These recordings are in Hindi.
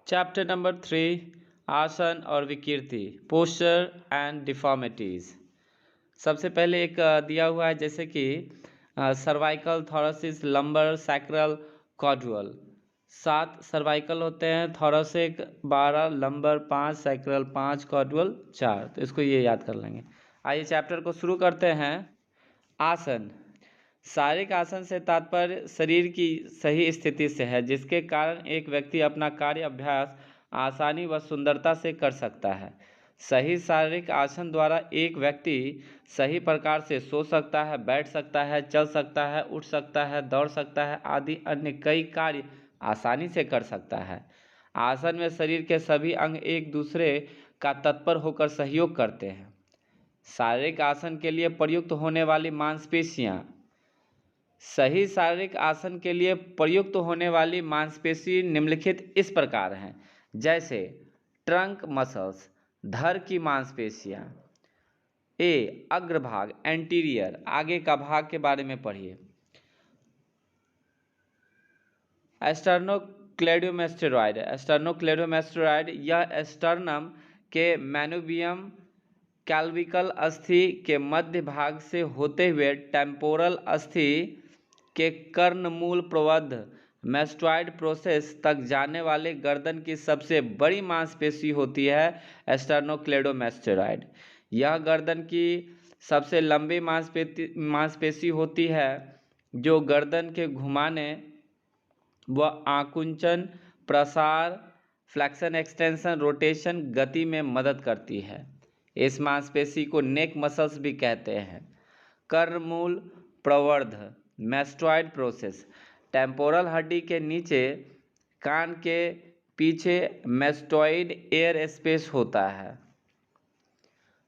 चैप्टर नंबर 3 आसन और विकृति पोस्चर एंड डिफॉर्मिटीज। सबसे पहले एक दिया हुआ है जैसे कि cervical, thoracic, lumbar, sacral, caudal. 7 cervical होते हैं, थोरेसिक 12, लंबर 5, सैक्रल 5, कॉर्डुअल 4। तो इसको ये याद कर लेंगे। आइए चैप्टर को शुरू करते हैं। आसन। शारीरिक आसन से तात्पर्य शरीर की सही स्थिति से है, जिसके कारण एक व्यक्ति अपना कार्य अभ्यास आसानी व सुंदरता से कर सकता है। सही शारीरिक आसन द्वारा एक व्यक्ति सही प्रकार से सो सकता है, बैठ सकता है, चल सकता है, उठ सकता है, दौड़ सकता है आदि अन्य कई कार्य आसानी से कर सकता है। आसन में शरीर के सभी अंग एक दूसरे का तत्पर होकर सहयोग करते हैं। शारीरिक आसन के लिए प्रयुक्त होने वाली मांसपेशियां। सही शारीरिक आसन के लिए प्रयुक्त होने वाली मांसपेशी निम्नलिखित इस प्रकार हैं, जैसे ट्रंक मसल्स, धड़ की मांसपेशियां। ए अग्रभाग, एंटीरियर, आगे का भाग के बारे में पढ़िए। एस्टर्नोक्लेडोमेस्टेरॉयड। एस्टर्नोक्लेडोमेस्टेरॉयड यह एस्टर्नम के मैनुबियम कैल्विकल अस्थि के मध्य भाग से होते हुए टेम्पोरल अस्थि के कर्णमूल प्रबद्ध मैस्टॉइड प्रोसेस तक जाने वाले गर्दन की सबसे बड़ी मांसपेशी होती है एस्टर्नोक्लेडोमेस्टेरॉयड। यह गर्दन की सबसे लंबी मांसपेशी होती है, जो गर्दन के घुमाने व आकुंचन, प्रसार, फ्लेक्शन, एक्सटेंशन, रोटेशन गति में मदद करती है। इस मांसपेशी को नेक मसल्स भी कहते हैं। कर्णमूल प्रवर्ध मैस्टॉइड प्रोसेस। टेम्पोरल हड्डी के नीचे कान के पीछे मैस्टॉइड एयर स्पेस होता है,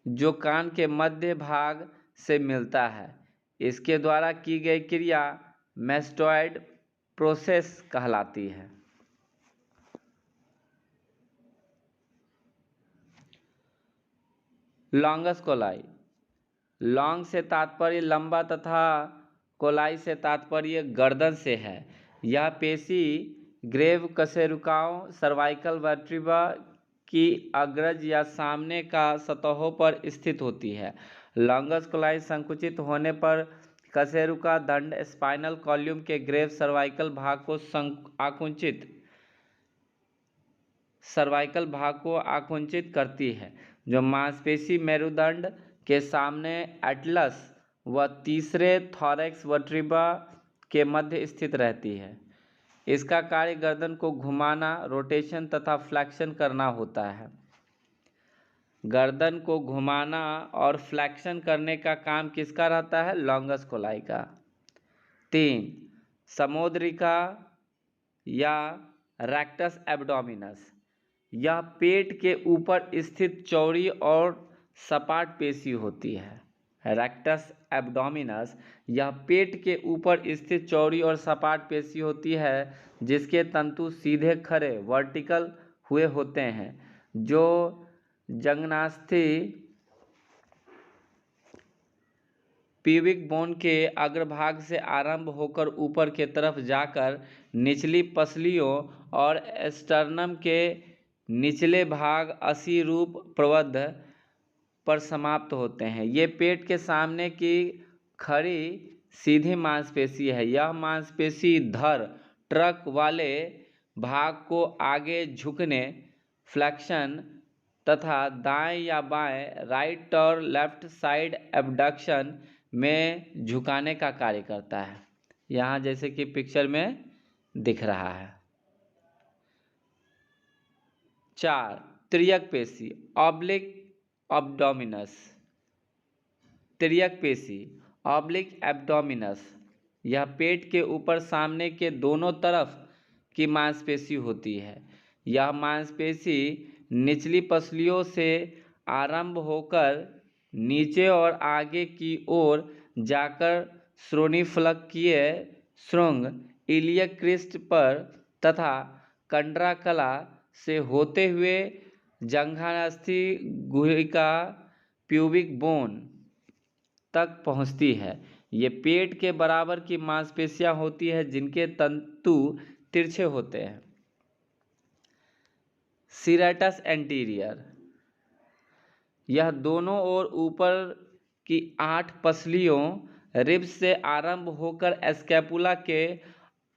जो कान के मध्य भाग से मिलता है। इसके द्वारा की गई क्रिया मैस्टॉइड प्रोसेस कहलाती है। Longus coli. लॉन्ग से तात्पर्य लंबा तथा कोलाई से तात्पर्य गर्दन से है। यह पेशी ग्रेव कशेरुकाओं, सर्वाइकल वर्टिब्रा की अग्रज या सामने का सतहों पर स्थित होती है। लॉन्गस कोलाई संकुचित होने पर कशेरुका दंड स्पाइनल कॉलम के ग्रेव सर्वाइकल भाग को आकुंचित करती है, जो मांसपेशी मेरुदंड के सामने एटलस व तीसरे थॉरैक्स वर्टिब्रा के मध्य स्थित रहती है। इसका कार्य गर्दन को घुमाना, रोटेशन तथा फ्लेक्शन करना होता है। गर्दन को घुमाना और फ्लेक्शन करने का काम किसका रहता है? लॉन्गस कोलाई का। 3 समुद्रिका या रेक्टस एब्डोमिनस। यह पेट के ऊपर स्थित चौड़ी और सपाट पेशी होती है। रेक्टस एब्डोमिनस यह पेट के ऊपर स्थित चौड़ी और सपाट पेशी होती है, जिसके तंतु सीधे खड़े वर्टिकल हुए होते हैं, जो जंघनास्थि प्यूबिक बोन के अग्रभाग से आरंभ होकर ऊपर के तरफ जाकर निचली पसलियों और स्टर्नम के निचले भाग असी रूप प्रबद्ध पर समाप्त होते हैं। ये पेट के सामने की खड़ी सीधी मांसपेशी है। यह मांसपेशी धड़ ट्रक वाले भाग को आगे झुकने, फ्लेक्शन तथा दाएं या बाएं, राइट और लेफ्ट साइड एबडक्शन में झुकाने का कार्य करता है। यहाँ जैसे कि पिक्चर में दिख रहा है। 4 तिर्यक पेशी ऑब्लिक एब्डोमिनस। तिर्यक पेशी ऑब्लिक एब्डोमिनस यह पेट के ऊपर सामने के दोनों तरफ की मांसपेशी होती है। यह मांसपेशी निचली पसलियों से आरंभ होकर नीचे और आगे की ओर जाकर श्रोणिफलकीय श्रृंग, इलियक क्रिस्ट पर तथा कंडराकला से होते हुए जंघास्थि गुहिका प्यूबिक बोन तक पहुंचती है। ये पेट के बराबर की मांसपेशियां होती हैं, जिनके तंतु तिरछे होते हैं। सीरेटस एंटीरियर, यह दोनों ओर ऊपर की 8 पसलियों रिब्स से आरंभ होकर स्कैपुला के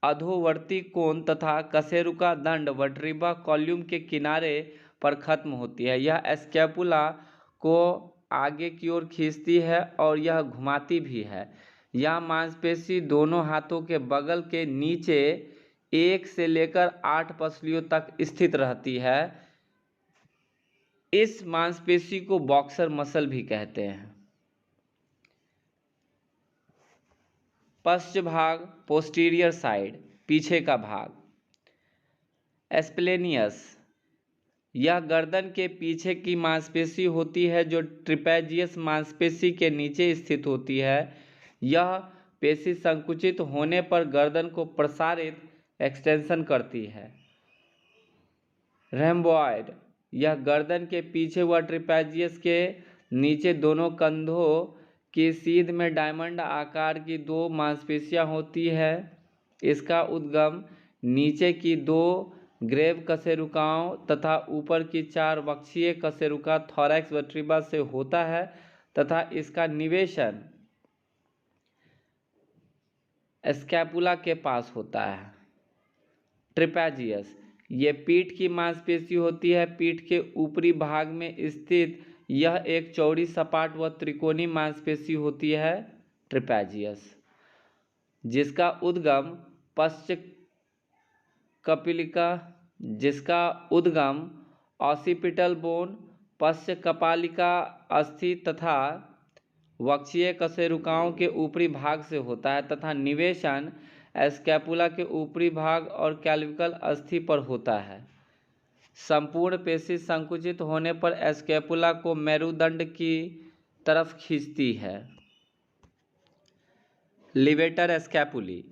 अधोवर्ती कोण तथा कशेरुका दंड वर्टिब्रा कॉल्यूम के किनारे पर खत्म होती है। यह स्कैपुला को आगे की ओर खींचती है और यह घुमाती भी है। यह मांसपेशी दोनों हाथों के बगल के नीचे 1 से लेकर 8 पसलियों तक स्थित रहती है। इस मांसपेशी को बॉक्सर मसल भी कहते हैं। पश्च भाग, पोस्टीरियर साइड, पीछे का भाग। एस्प्लेनियस, यह गर्दन के पीछे की मांसपेशी होती है जो ट्रिपेजियस मांसपेशी के नीचे स्थित होती है। यह पेशी संकुचित होने पर गर्दन को प्रसारित एक्सटेंशन करती है। रैम्बॉयड, यह गर्दन के पीछे व ट्रिपेजियस के नीचे दोनों कंधों की सीध में डायमंड आकार की 2 मांसपेशियां होती है। इसका उद्गम नीचे की 2 ग्रेव कशेरुकाओं तथा ऊपर की 4 वक्षीय कशेरुका थोरैक्स वर्टिब्रा से होता है तथा इसका निवेशन स्कैपुला के पास होता है। ट्रिपेजियस, ये पीठ की मांसपेशी होती है। पीठ के ऊपरी भाग में स्थित यह एक चौड़ी सपाट व त्रिकोणीय मांसपेशी होती है ट्रिपेजियस, जिसका उद्गम ऑसिपिटल बोन, पश्च कपालिका अस्थि तथा वक्षीय कशेरुकाओं के ऊपरी भाग से होता है तथा निवेशन स्कैपुला के ऊपरी भाग और क्लैविकल अस्थि पर होता है। संपूर्ण पेशी संकुचित होने पर स्कैपुला को मेरुदंड की तरफ खींचती है। लिवेटर स्कैपुली,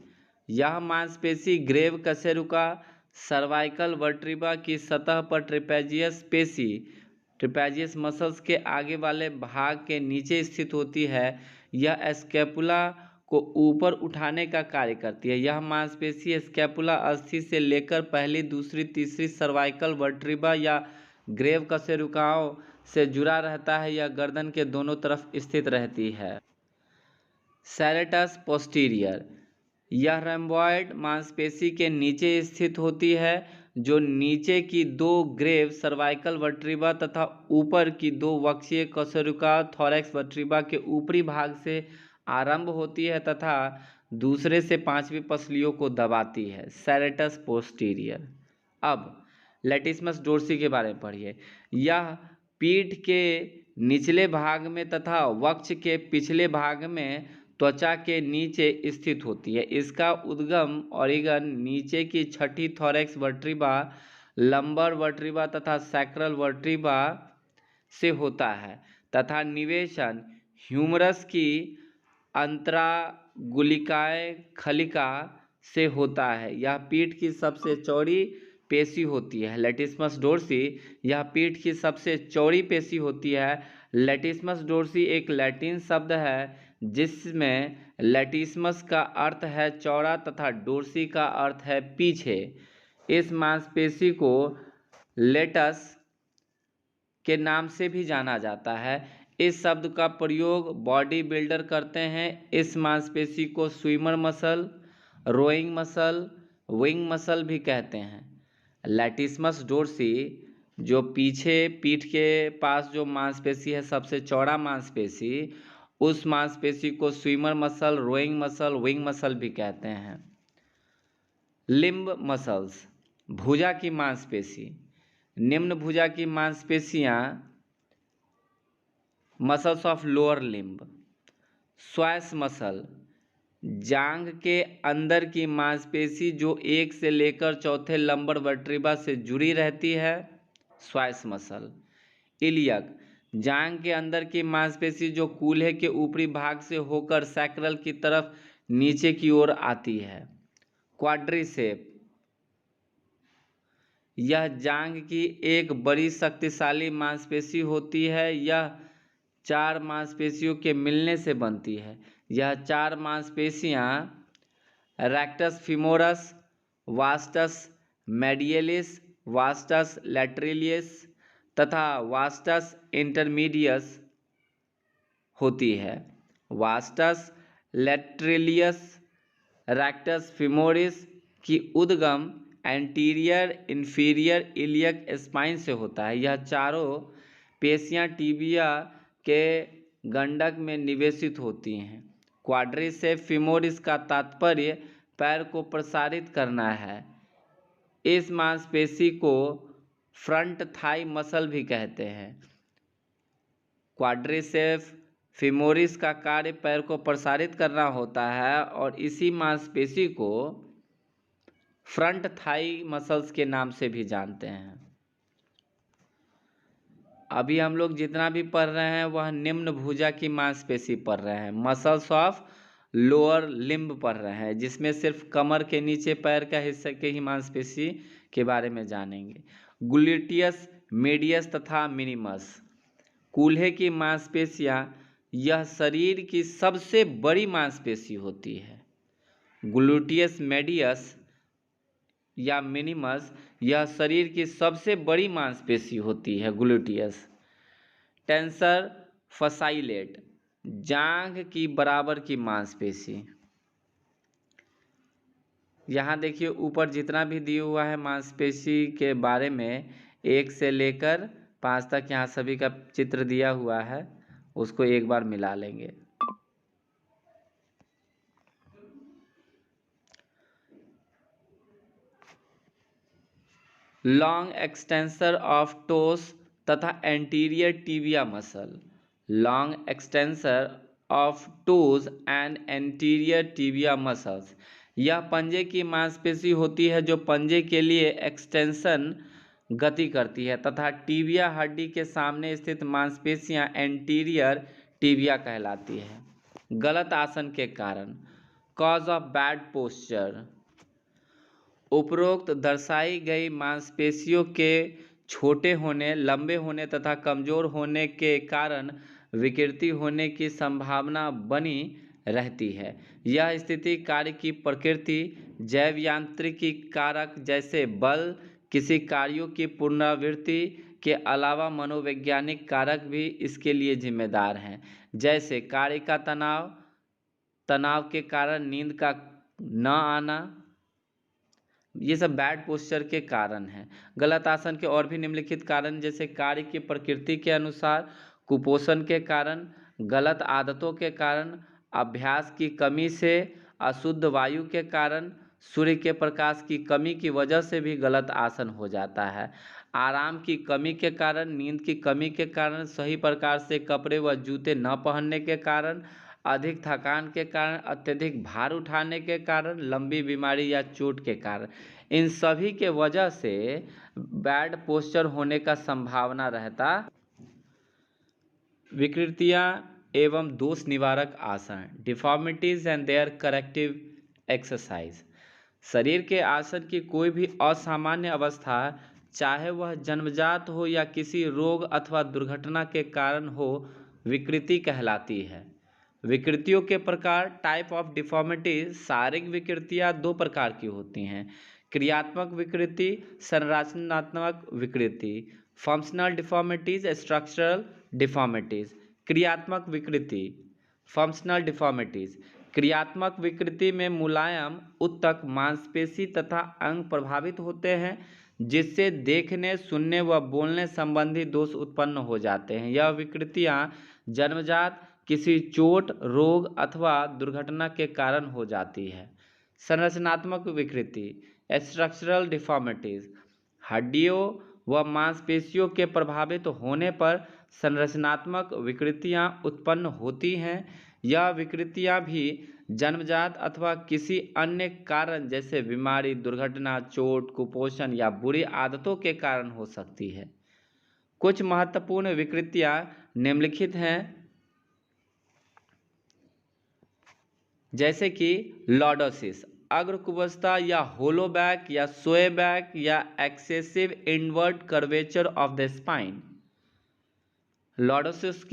यह मांसपेशी ग्रेव कशेरुका सर्वाइकल वर्टिब्रा की सतह पर ट्रिपेजियस मसल्स के आगे वाले भाग के नीचे स्थित होती है। यह स्कैपुला को ऊपर उठाने का कार्य करती है। यह मांसपेशी स्कैपुला अस्थि से लेकर पहली, दूसरी, तीसरी सर्वाइकल वर्टिब्रा या ग्रेव कशेरुकाओं से जुड़ा रहता है। यह गर्दन के दोनों तरफ स्थित रहती है। सेरेटस पोस्टीरियर, यह रैम्बॉयड मांसपेशी के नीचे स्थित होती है जो नीचे की 2 ग्रेव सर्वाइकल वर्टिब्रा तथा ऊपर की 2 वक्षीय कशेरुका थोरैक्स वर्टिब्रा के ऊपरी भाग से आरंभ होती है तथा दूसरे से 5वीं पसलियों को दबाती है। Serratus posterior. अब लैटिस्मस डोर्सी के बारे में पढ़िए। यह पीठ के निचले भाग में तथा वक्ष के पिछले भाग में त्वचा के नीचे स्थित होती है। इसका उद्गम ओरिगन नीचे की 6ठी थोरैक्स वर्टिब्रा, लंबर वर्टिब्रा तथा सैक्रल वर्टिब्रा से होता है तथा निवेशन ह्यूमरस की अंतरागुलिकाए खलिका से होता है। यह पीठ की सबसे चौड़ी पेशी होती है। लैटिस्मस डोर्सी, यह पीठ की सबसे चौड़ी पेशी होती है। लैटिस्मस डोर्सी एक लैटिन शब्द है जिसमें लैटिस्मस का अर्थ है चौड़ा तथा डोर्सी का अर्थ है पीछे। इस मांसपेशी को लेटस के नाम से भी जाना जाता है। इस शब्द का प्रयोग बॉडी बिल्डर करते हैं। इस मांसपेशी को swimmer muscle, rowing muscle, wing muscle भी कहते हैं। लैटिस्मस डोर्सी जो पीछे पीठ के पास जो मांसपेशी है, सबसे चौड़ा मांसपेशी, उस मांसपेशी को swimmer muscle, rowing muscle, wing muscle भी कहते हैं। लिम्ब मसल्स, भुजा की मांसपेशी। निम्न भुजा की मांसपेशियां मसल्स ऑफ लोअर लिम्ब। स्वास मसल, जांघ के अंदर की मांसपेशी जो 1 से लेकर चौथे लंबर वर्टिब्रा से जुड़ी रहती है, स्वास मसल। इलियक, जांघ के अंदर की मांसपेशी जो कूल्हे के ऊपरी भाग से होकर सैक्रल की तरफ नीचे की ओर आती है। क्वाड्रिसेप, यह जांघ की एक बड़ी शक्तिशाली मांसपेशी होती है। यह 4 मांसपेशियों के मिलने से बनती है। यह 4 मांसपेशियां रेक्टस फीमोरस, वास्टस मेडियलिस वास्टस लैटरिलियस तथा वास्टस इंटरमीडियस होती है। वास्टस लैटरिलियस रेक्टस फीमोरिस की उद्गम एंटीरियर इंफीरियर इलियक स्पाइन से होता है। यह चारों पेशियां टिबिया के गंडक में निवेशित होती हैं। क्वाड्रिसेप फीमोरिस का तात्पर्य पैर को प्रसारित करना है। इस मांसपेशी को फ्रंट थाई मसल भी कहते हैं। क्वाड्रिसेप फीमोरिस का कार्य पैर को प्रसारित करना होता है और इसी मांसपेशी को फ्रंट थाई मसल्स के नाम से भी जानते हैं। अभी हम लोग जितना भी पढ़ रहे हैं वह निम्न भुजा की मांसपेशी पढ़ रहे हैं, मसल्स ऑफ लोअर लिम्ब पढ़ रहे हैं, जिसमें सिर्फ कमर के नीचे पैर का हिस्से के ही मांसपेशी के बारे में जानेंगे। ग्लूटियस मीडियस तथा मिनिमस कूल्हे की मांसपेशियां यह शरीर की सबसे बड़ी मांसपेशी होती है। ग्लूटियस मीडियस या मिनिमस यह शरीर की सबसे बड़ी मांसपेशी होती है। ग्लूटियस टेंसर फसाइलेट जांघ की बराबर की मांसपेशी। यहाँ देखिए ऊपर जितना भी दिया हुआ है मांसपेशी के बारे में 1 से लेकर 5 तक यहाँ सभी का चित्र दिया हुआ है, उसको एक बार मिला लेंगे। लॉन्ग एक्सटेंसर ऑफ टोस तथा anterior tibia muscle. Long extensor of toes and anterior tibia muscles यह पंजे की मांसपेशी होती है जो पंजे के लिए एक्सटेंशन गति करती है तथा टिबिया हड्डी के सामने स्थित मांसपेशियां एंटीरियर टिबिया कहलाती है। गलत आसन के कारण कॉज ऑफ बैड पोस्चर। उपरोक्त दर्शाई गई मांसपेशियों के छोटे होने, लंबे होने तथा कमजोर होने के कारण विकृति होने की संभावना बनी रहती है। यह स्थिति कार्य की प्रकृति, जैव यांत्रिकी कारक जैसे बल, किसी कार्यों की पुनरावृत्ति के अलावा मनोवैज्ञानिक कारक भी इसके लिए जिम्मेदार हैं, जैसे कार्य का तनाव, तनाव के कारण नींद का न आना, ये सब बैड पोस्चर के कारण हैं। गलत आसन के और भी निम्नलिखित कारण जैसे कार्य की प्रकृति के अनुसार, कुपोषण के कारण, गलत आदतों के कारण, अभ्यास की कमी से, अशुद्ध वायु के कारण, सूर्य के प्रकाश की कमी की वजह से भी गलत आसन हो जाता है। आराम की कमी के कारण, नींद की कमी के कारण, सही प्रकार से कपड़े व जूते न पहनने के कारण, अधिक थकान के कारण, अत्यधिक भार उठाने के कारण, लंबी बीमारी या चोट के कारण, इन सभी के वजह से बैड पोस्चर होने का संभावना रहता। विकृतियां एवं दोष निवारक आसन, deformities and their corrective exercise. शरीर के आसन की कोई भी असामान्य अवस्था, चाहे वह जन्मजात हो या किसी रोग अथवा दुर्घटना के कारण हो, विकृति कहलाती है। विकृतियों के प्रकार, टाइप ऑफ डिफॉर्मिटी। शारीरिक विकृतियां 2 प्रकार की होती हैं, क्रियात्मक विकृति, संरचनात्मक विकृति। Functional deformities, structural deformities. क्रियात्मक विकृति, फंक्शनल डिफॉर्मिटीज। क्रियात्मक विकृति में मुलायम उत्तक मांसपेशी तथा अंग प्रभावित होते हैं, जिससे देखने, सुनने व बोलने संबंधी दोष उत्पन्न हो जाते हैं। यह विकृतियां जन्मजात किसी चोट, रोग अथवा दुर्घटना के कारण हो जाती है। संरचनात्मक विकृति, स्ट्रक्चरल डिफॉर्मिटीज। हड्डियों व मांसपेशियों के प्रभावित होने पर संरचनात्मक विकृतियां उत्पन्न होती हैं। यह विकृतियां भी जन्मजात अथवा किसी अन्य कारण जैसे बीमारी, दुर्घटना, चोट, कुपोषण या बुरी आदतों के कारण हो सकती है। कुछ महत्वपूर्ण विकृतियां निम्नलिखित हैं, जैसे कि लॉर्डोसिस, अग्रकुबस्थता या होलो बैक या सोए बैक या excessive inward curvature of the spine. Lordosis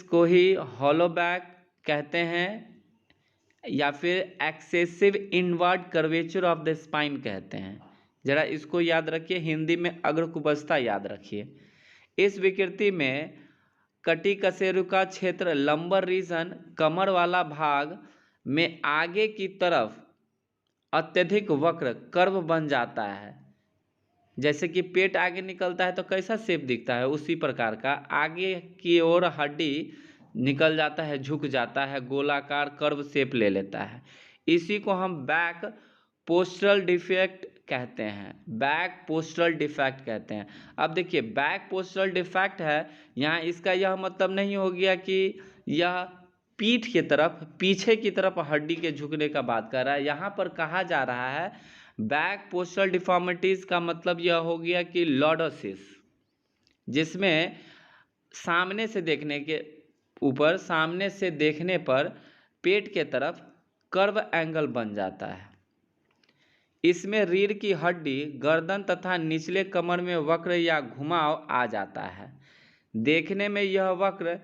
को ही होलो बैक कहते हैं, या फिर excessive inward curvature of the spine कहते हैं। जरा इसको याद रखिए, हिंदी में अग्रकुबस्थता याद रखिए। इस विकृति में कटी कशेरुका क्षेत्र लंबर रीजन कमर वाला भाग में आगे की तरफ अत्यधिक वक्र कर्व बन जाता है। जैसे कि पेट आगे निकलता है तो कैसा शेप दिखता है, उसी प्रकार का आगे की ओर हड्डी निकल जाता है, झुक जाता है, गोलाकार कर्व शेप ले लेता है। इसी को हम बैक पोस्टरल डिफेक्ट कहते हैं, बैक पोस्टरल डिफेक्ट कहते हैं। अब देखिए बैक पोस्टरल डिफेक्ट है, यहाँ इसका यह मतलब नहीं हो गया कि यह पीठ की तरफ, पीछे की तरफ हड्डी के झुकने का बात कर रहा है। यहाँ पर कहा जा रहा है बैक पोस्टरल डिफॉर्मिटीज का मतलब यह हो गया कि लॉर्डोसिस, जिसमें सामने से देखने के ऊपर, सामने से देखने पर पेट के तरफ कर्व एंगल बन जाता है। इसमें रीढ़ की हड्डी, गर्दन तथा निचले कमर में वक्र या घुमाव आ जाता है। देखने में यह वक्र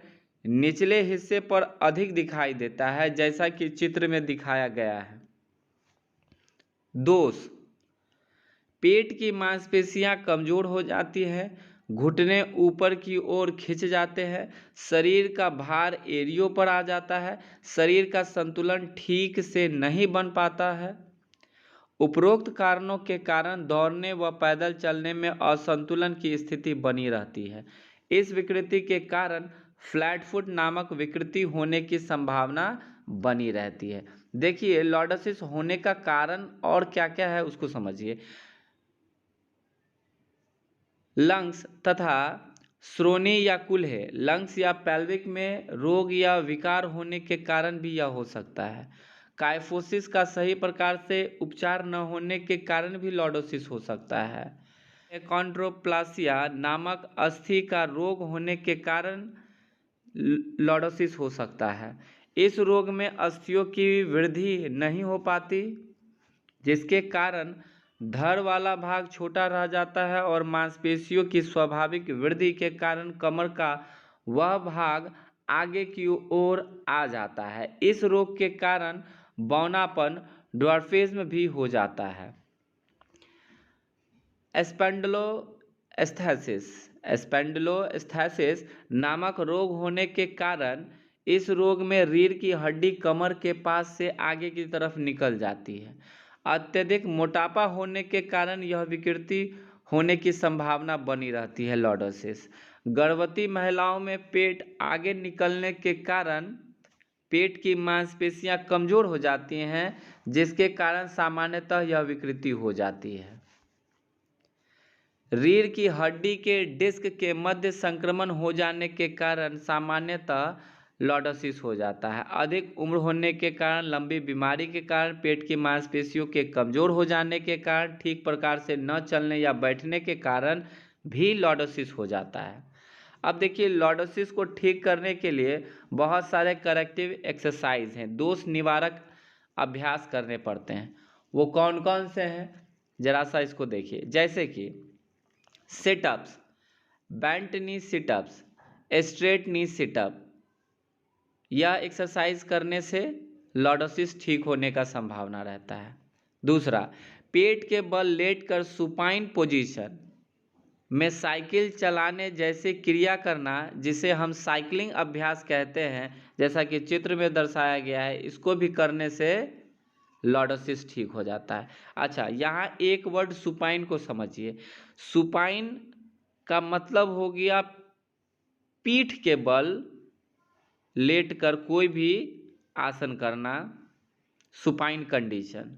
निचले हिस्से पर अधिक दिखाई देता है, जैसा कि चित्र में दिखाया गया है। दोष: पेट की मांसपेशियां कमजोर हो जाती है, घुटने ऊपर की ओर खिंच जाते हैं, शरीर का भार एड़ियों पर आ जाता है, शरीर का संतुलन ठीक से नहीं बन पाता है। उपरोक्त कारणों के कारण दौड़ने व पैदल चलने में असंतुलन की स्थिति बनी रहती है। इस विकृति के कारण फ्लैट फुट नामक विकृति होने की संभावना बनी रहती है। देखिए लॉर्डोसिस होने का कारण और क्या क्या है उसको समझिए। लंग्स तथा श्रोणि या कुल्हे, लंग्स या पेल्विक में रोग या विकार होने के कारण भी यह हो सकता है। काइफोसिस का सही प्रकार से उपचार न होने के कारण भी लॉर्डोसिस हो सकता है। एकॉन्ड्रोप्लासिया नामक अस्थि का रोग होने के कारण लॉर्डोसिस हो सकता है। इस रोग में अस्थियों की वृद्धि नहीं हो पाती, जिसके कारण धड़ वाला भाग छोटा रह जाता है और मांसपेशियों की स्वाभाविक वृद्धि के कारण कमर का वह भाग आगे की ओर आ जाता है। इस रोग के कारण बौनापन, ड्वार्फिज्म भी हो जाता है। स्पैन्डिलोस्थेसिस नामक रोग होने के कारण इस रोग में रीढ़ की हड्डी कमर के पास से आगे की तरफ निकल जाती है। अत्यधिक मोटापा होने के कारण यह विकृति होने की संभावना बनी रहती है। लॉर्डोसिस गर्भवती महिलाओं में पेट आगे निकलने के कारण पेट की मांसपेशियां कमजोर हो जाती हैं, जिसके कारण सामान्यतः यह विकृति हो जाती है। रीढ़ की हड्डी के डिस्क के मध्य संक्रमण हो जाने के कारण सामान्यतः लॉर्डोसिस हो जाता है। अधिक उम्र होने के कारण, लंबी बीमारी के कारण, पेट की मांसपेशियों के कमजोर हो जाने के कारण, ठीक प्रकार से न चलने या बैठने के कारण भी लॉर्डोसिस हो जाता है। अब देखिए लॉर्डोसिस को ठीक करने के लिए बहुत सारे करेक्टिव एक्सरसाइज हैं, दोष निवारक अभ्यास करने पड़ते हैं। वो कौन कौन से हैं जरा सा इसको देखिए। जैसे कि सिटअप्स, बेंट नी सिटअप्स, स्ट्रेट नी सिटअप, यह एक्सरसाइज करने से लॉर्डोसिस ठीक होने का संभावना रहता है। दूसरा, पेट के बल लेटकर सुपाइन पोजीशन में साइकिल चलाने जैसे क्रिया करना, जिसे हम साइकिलिंग अभ्यास कहते हैं, जैसा कि चित्र में दर्शाया गया है, इसको भी करने से लॉर्डोसिस ठीक हो जाता है। अच्छा, यहाँ एक वर्ड सुपाइन को समझिए। सुपाइन का मतलब हो गया पीठ के बल लेटकर कोई भी आसन करना, सुपाइन कंडीशन।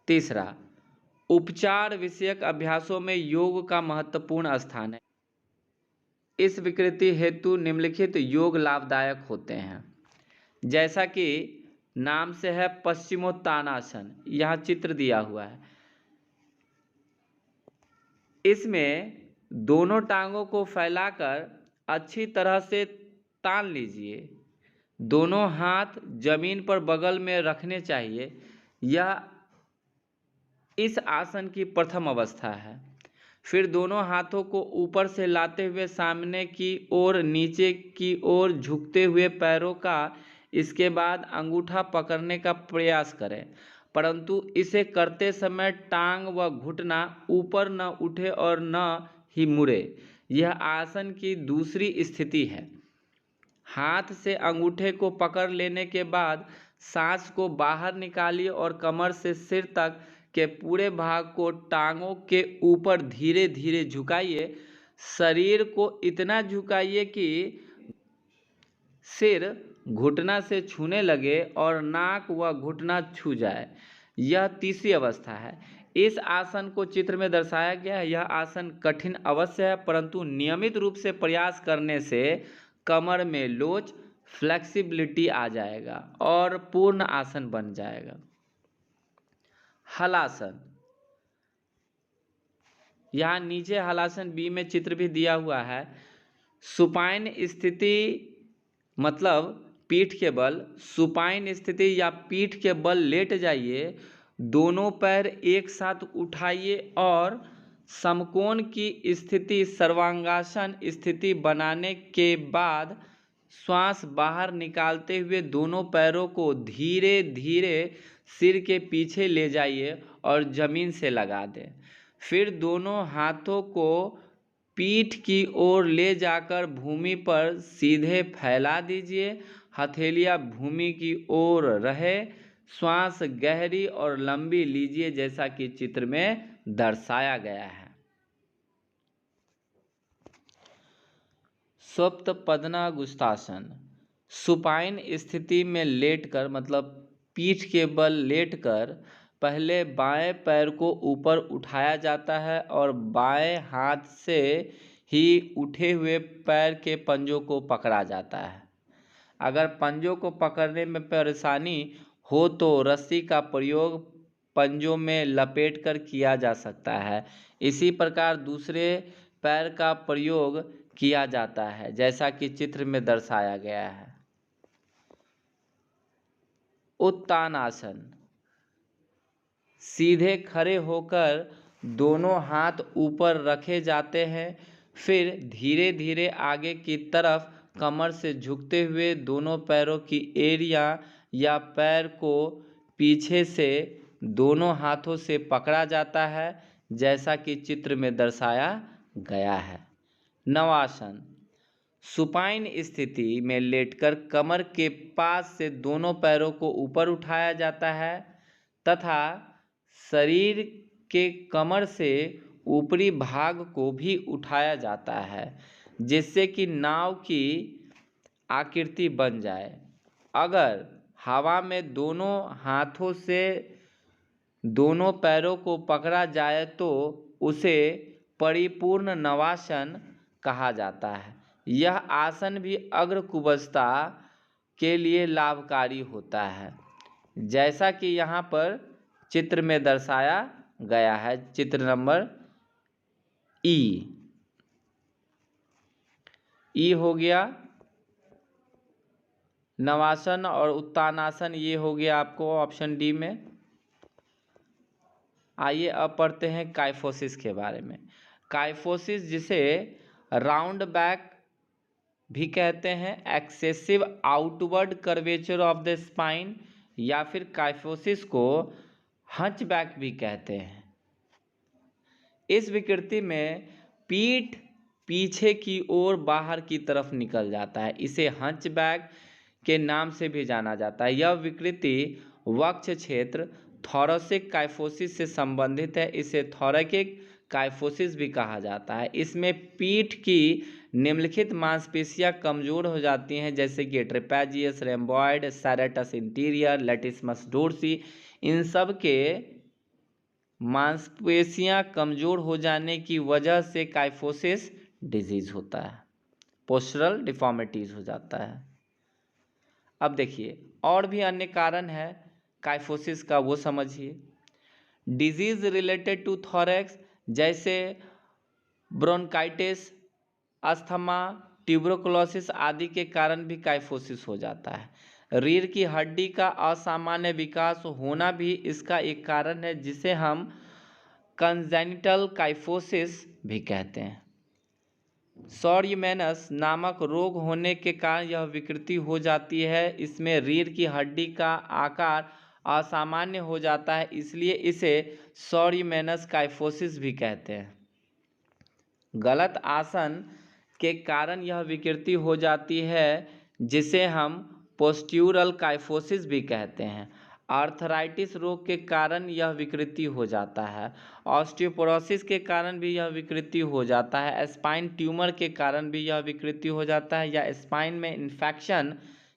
तीसरा, उपचार विषयक अभ्यासों में योग का महत्वपूर्ण स्थान है। इस विकृति हेतु निम्नलिखित योग लाभदायक होते हैं, जैसा कि नाम से है पश्चिमोत्तानासन, यहाँ चित्र दिया हुआ है। इसमें दोनों टांगों को फैलाकर अच्छी तरह से तान लीजिए। दोनों हाथ जमीन पर बगल में रखने चाहिए। यह इस आसन की प्रथम अवस्था है। फिर दोनों हाथों को ऊपर से लाते हुए सामने की ओर, नीचे की ओर झुकते हुए पैरों का इसके बाद अंगूठा पकड़ने का प्रयास करें, परंतु इसे करते समय टांग व घुटना ऊपर न उठे और न ही मुड़े। यह आसन की दूसरी स्थिति है। हाथ से अंगूठे को पकड़ लेने के बाद सांस को बाहर निकालिए और कमर से सिर तक के पूरे भाग को टांगों के ऊपर धीरे धीरे झुकाइए। शरीर को इतना झुकाइए कि सिर घुटना से छूने लगे और नाक व घुटना छू जाए। यह तीसरी अवस्था है। इस आसन को चित्र में दर्शाया गया है। यह आसन कठिन अवश्य है, परंतु नियमित रूप से प्रयास करने से कमर में लोच, फ्लेक्सिबिलिटी आ जाएगा और पूर्ण आसन बन जाएगा। हलासन, यहाँ नीचे हलासन बी में चित्र भी दिया हुआ है। सुपाइन स्थिति मतलब पीठ के बल। सुपाइन स्थिति या पीठ के बल लेट जाइए। दोनों पैर एक साथ उठाइए और समकोण की स्थिति सर्वांगासन स्थिति बनाने के बाद श्वास बाहर निकालते हुए दोनों पैरों को धीरे धीरे सिर के पीछे ले जाइए और जमीन से लगा दें। फिर दोनों हाथों को पीठ की ओर ले जाकर भूमि पर सीधे फैला दीजिए। हथेलियां भूमि की ओर रहे। श्वास गहरी और लंबी लीजिए जैसा कि चित्र में दर्शाया गया है। स्वप्त पद्मागुस्तासन, सुपाइन स्थिति में लेटकर मतलब पीठ के बल लेटकर पहले बाएं पैर को ऊपर उठाया जाता है और बाएं हाथ से ही उठे हुए पैर के पंजों को पकड़ा जाता है। अगर पंजों को पकड़ने में परेशानी हो तो रस्सी का प्रयोग पंजों में लपेटकर किया जा सकता है। इसी प्रकार दूसरे पैर का प्रयोग किया जाता है जैसा कि चित्र में दर्शाया गया है। उत्तानासन, सीधे खड़े होकर दोनों हाथ ऊपर रखे जाते हैं। फिर धीरे धीरे आगे की तरफ कमर से झुकते हुए दोनों पैरों की एड़ियां या पैर को पीछे से दोनों हाथों से पकड़ा जाता है जैसा कि चित्र में दर्शाया गया है। नवासन, सुपाइन स्थिति में लेटकर कमर के पास से दोनों पैरों को ऊपर उठाया जाता है तथा शरीर के कमर से ऊपरी भाग को भी उठाया जाता है जिससे कि नाव की आकृति बन जाए। अगर हवा में दोनों हाथों से दोनों पैरों को पकड़ा जाए तो उसे परिपूर्ण नवासन कहा जाता है। यह आसन भी अग्रकुबस्थता के लिए लाभकारी होता है जैसा कि यहाँ पर चित्र में दर्शाया गया है। चित्र नंबर ई हो गया नवासन और उत्तानासन, ये हो गया आपको ऑप्शन डी में। आइए अब पढ़ते हैं काइफोसिस के बारे में। काइफोसिस जिसे राउंड बैक भी कहते हैं, excessive outward curvature of the spine, या फिर काइफोसिस को हंचबैक भी कहते हैं। इस विकृति में पीठ पीछे की ओर बाहर की तरफ निकल जाता है। इसे हंचबैक के नाम से भी जाना जाता है। यह विकृति वक्ष क्षेत्र थोरैसिक काइफोसिस से संबंधित है। इसे थोरैकिक काइफोसिस भी कहा जाता है। इसमें पीठ की निम्नलिखित मांसपेशियां कमजोर हो जाती हैं जैसे कि trapezius, rhomboid, serratus anterior, latissimus dorsi. इन सब के मांसपेशियां कमजोर हो जाने की वजह से काइफोसिस डिजीज होता है, पोस्चरल डिफॉर्मिटीज हो जाता है। अब देखिए और भी अन्य कारण है काइफोसिस का, वो समझिए। डिजीज रिलेटेड टू थोरैक्स जैसे ब्रोंकाइटिस, अस्थमा, ट्यूबरकुलोसिस आदि के कारण भी काइफोसिस हो जाता है। रीढ़ की हड्डी का असामान्य विकास होना भी इसका एक कारण है जिसे हम कंजेनिटल काइफोसिस भी कहते हैं। सॉरियमेनस नामक रोग होने के कारण यह विकृति हो जाती है। इसमें रीढ़ की हड्डी का आकार असामान्य हो जाता है, इसलिए इसे सॉरियमेनस काइफोसिस भी कहते हैं। गलत आसन के कारण यह विकृति हो जाती है, जिसे हम पोस्ट्यूरल काइफोसिस भी कहते हैं। आर्थराइटिस रोग के कारण यह विकृति हो जाता है। ऑस्टियोपोरोसिस के कारण भी यह विकृति हो जाता है। स्पाइन ट्यूमर के कारण भी यह विकृति हो जाता है, या स्पाइन में इन्फेक्शन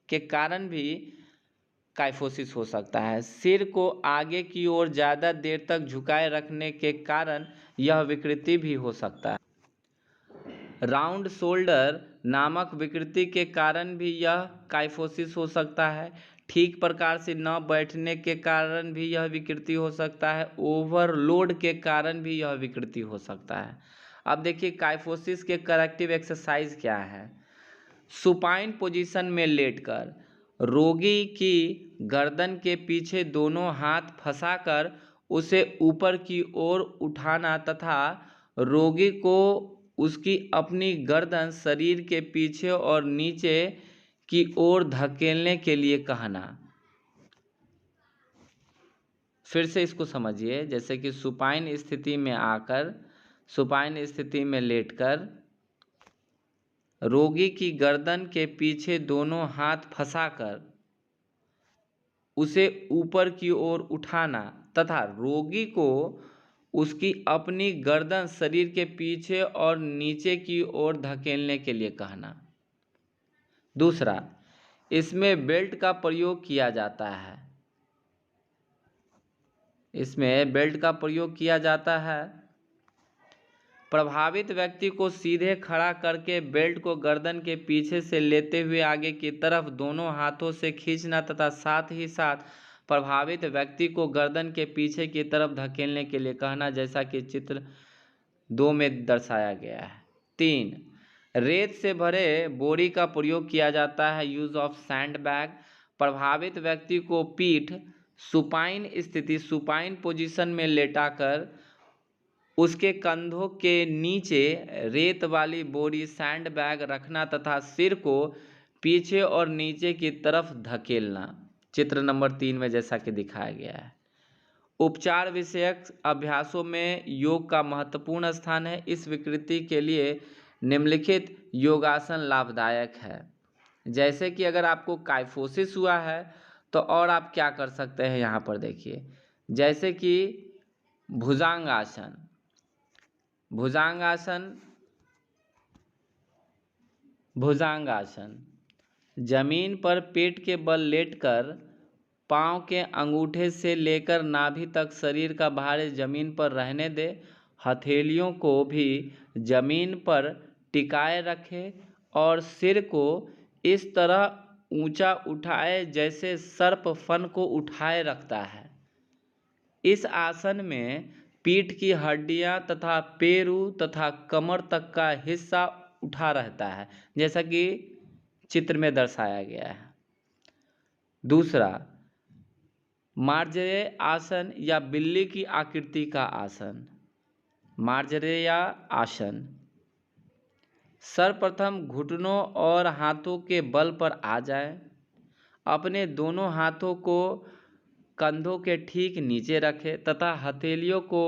के कारण भी काइफोसिस हो सकता है। सिर को आगे की ओर ज़्यादा देर तक झुकाए रखने के कारण यह विकृति भी हो सकता है। राउंड शोल्डर नामक विकृति के कारण भी यह काइफोसिस हो सकता है। ठीक प्रकार से न बैठने के कारण भी यह विकृति हो सकता है। ओवरलोड के कारण भी यह विकृति हो सकता है। अब देखिए काइफोसिस के करेक्टिव एक्सरसाइज क्या है। सुपाइन पोजीशन में लेटकर रोगी की गर्दन के पीछे दोनों हाथ फंसाकर उसे ऊपर की ओर उठाना तथा रोगी को उसकी अपनी गर्दन शरीर के पीछे और नीचे की ओर धकेलने के लिए कहना। फिर से इसको समझिए, जैसे कि सुपाइन स्थिति में आकर, सुपाइन स्थिति में लेटकर रोगी की गर्दन के पीछे दोनों हाथ फंसाकर उसे ऊपर की ओर उठाना तथा रोगी को उसकी अपनी गर्दन शरीर के पीछे और नीचे की ओर धकेलने के लिए कहना। दूसरा, इसमें बेल्ट का प्रयोग किया जाता है। इसमें बेल्ट का प्रयोग किया जाता है। प्रभावित व्यक्ति को सीधे खड़ा करके बेल्ट को गर्दन के पीछे से लेते हुए आगे की तरफ दोनों हाथों से खींचना तथा साथ ही साथ प्रभावित व्यक्ति को गर्दन के पीछे की तरफ धकेलने के लिए कहना, जैसा कि चित्र 2 में दर्शाया गया है। 3, रेत से भरे बोरी का प्रयोग किया जाता है। Use of sand bag. प्रभावित व्यक्ति को पीठ सुपाइन स्थिति, सुपाइन पोजीशन में लेटाकर उसके कंधों के नीचे रेत वाली बोरी सैंड बैग रखना तथा सिर को पीछे और नीचे की तरफ धकेलना, चित्र नंबर 3 में जैसा कि दिखाया गया है। उपचार विषयक अभ्यासों में योग का महत्वपूर्ण स्थान है। इस विकृति के लिए निम्नलिखित योगासन लाभदायक है। जैसे कि अगर आपको काइफोसिस हुआ है तो और आप क्या कर सकते हैं, यहाँ पर देखिए, जैसे कि भुजंगासन। भुजंगासन जमीन पर पेट के बल लेटकर पाँव के अंगूठे से लेकर नाभि तक शरीर का भार जमीन पर रहने दे। हथेलियों को भी जमीन पर टिकाए रखे और सिर को इस तरह ऊंचा उठाए जैसे सर्प फन को उठाए रखता है। इस आसन में पीठ की हड्डियां तथा पेरू तथा कमर तक का हिस्सा उठा रहता है, जैसा कि चित्र में दर्शाया गया है। दूसरा, मार्जरेय आसन या बिल्ली की आकृति का आसन। मार्जरेय आसन सर्वप्रथम घुटनों और हाथों के बल पर आ जाए। अपने दोनों हाथों को कंधों के ठीक नीचे रखें तथा हथेलियों को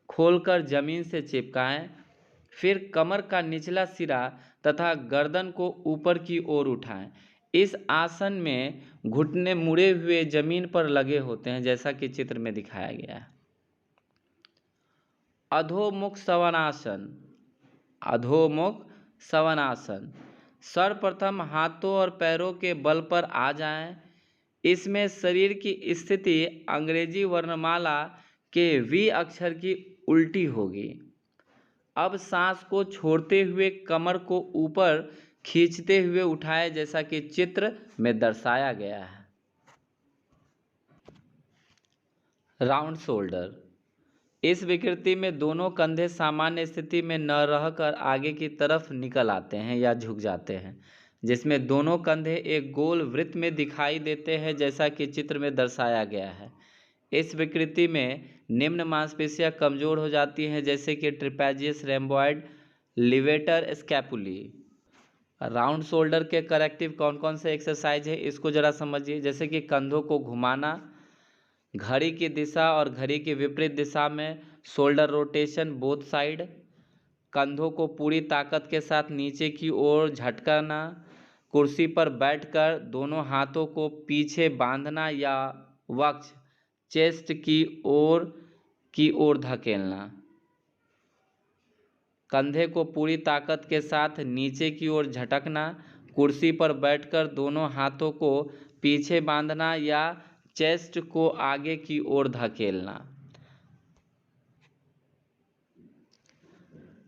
खोलकर जमीन से चिपकाएं। फिर कमर का निचला सिरा तथा गर्दन को ऊपर की ओर उठाएं। इस आसन में घुटने मुड़े हुए जमीन पर लगे होते हैं, जैसा कि चित्र में दिखाया गया है। अधोमुख शवनासन। अधोमुख शवनासन सर्वप्रथम हाथों और पैरों के बल पर आ जाएं। इसमें शरीर की स्थिति अंग्रेजी वर्णमाला के वी अक्षर की उल्टी होगी। अब सांस को छोड़ते हुए कमर को ऊपर खींचते हुए उठाए, जैसा कि चित्र में दर्शाया गया है। Round shoulder. इस विकृति में दोनों कंधे सामान्य स्थिति में न रहकर आगे की तरफ निकल आते हैं या झुक जाते हैं, जिसमें दोनों कंधे एक गोल वृत्त में दिखाई देते हैं, जैसा कि चित्र में दर्शाया गया है। इस विकृति में निम्न मांसपेशियां कमजोर हो जाती हैं, जैसे कि trapezius, rhomboid, levator scapulae. Round shoulder के करेक्टिव कौन कौन से एक्सरसाइज है इसको जरा समझिए। जैसे कि कंधों को घुमाना, घड़ी की दिशा और घड़ी की विपरीत दिशा में शोल्डर रोटेशन बोथ साइड, कंधों को पूरी ताकत के साथ नीचे की ओर झटकाना, कुर्सी पर बैठकर दोनों हाथों को पीछे बांधना या वक्ष चेस्ट की ओर धकेलना, कंधे को पूरी ताकत के साथ नीचे की ओर झटकना, कुर्सी पर बैठकर दोनों हाथों को पीछे बांधना या चेस्ट को आगे की ओर धकेलना,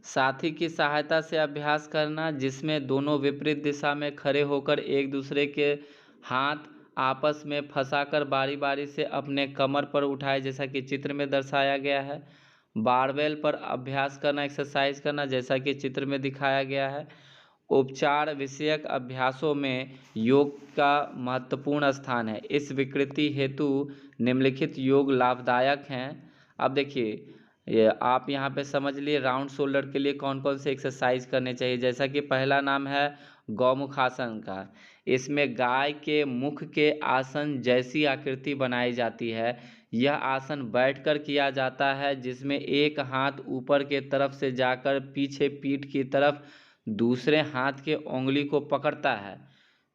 साथी की सहायता से अभ्यास करना जिसमें दोनों विपरीत दिशा में खड़े होकर एक दूसरे के हाथ आपस में फंसाकर बारी बारी से अपने कमर पर उठाए, जैसा कि चित्र में दर्शाया गया है। बारबेल पर अभ्यास करना, एक्सरसाइज करना, जैसा कि चित्र में दिखाया गया है। उपचार विषयक अभ्यासों में योग का महत्वपूर्ण स्थान है। इस विकृति हेतु निम्नलिखित योग लाभदायक हैं। अब देखिए, ये आप यहाँ पे समझ लिए राउंड शोल्डर के लिए कौन कौन से एक्सरसाइज करने चाहिए। जैसा कि पहला नाम है गौमुखासन का। इसमें गाय के मुख के आसन जैसी आकृति बनाई जाती है। यह आसन बैठकर किया जाता है जिसमें एक हाथ ऊपर के तरफ से जाकर पीछे पीठ की तरफ दूसरे हाथ के उंगली को पकड़ता है।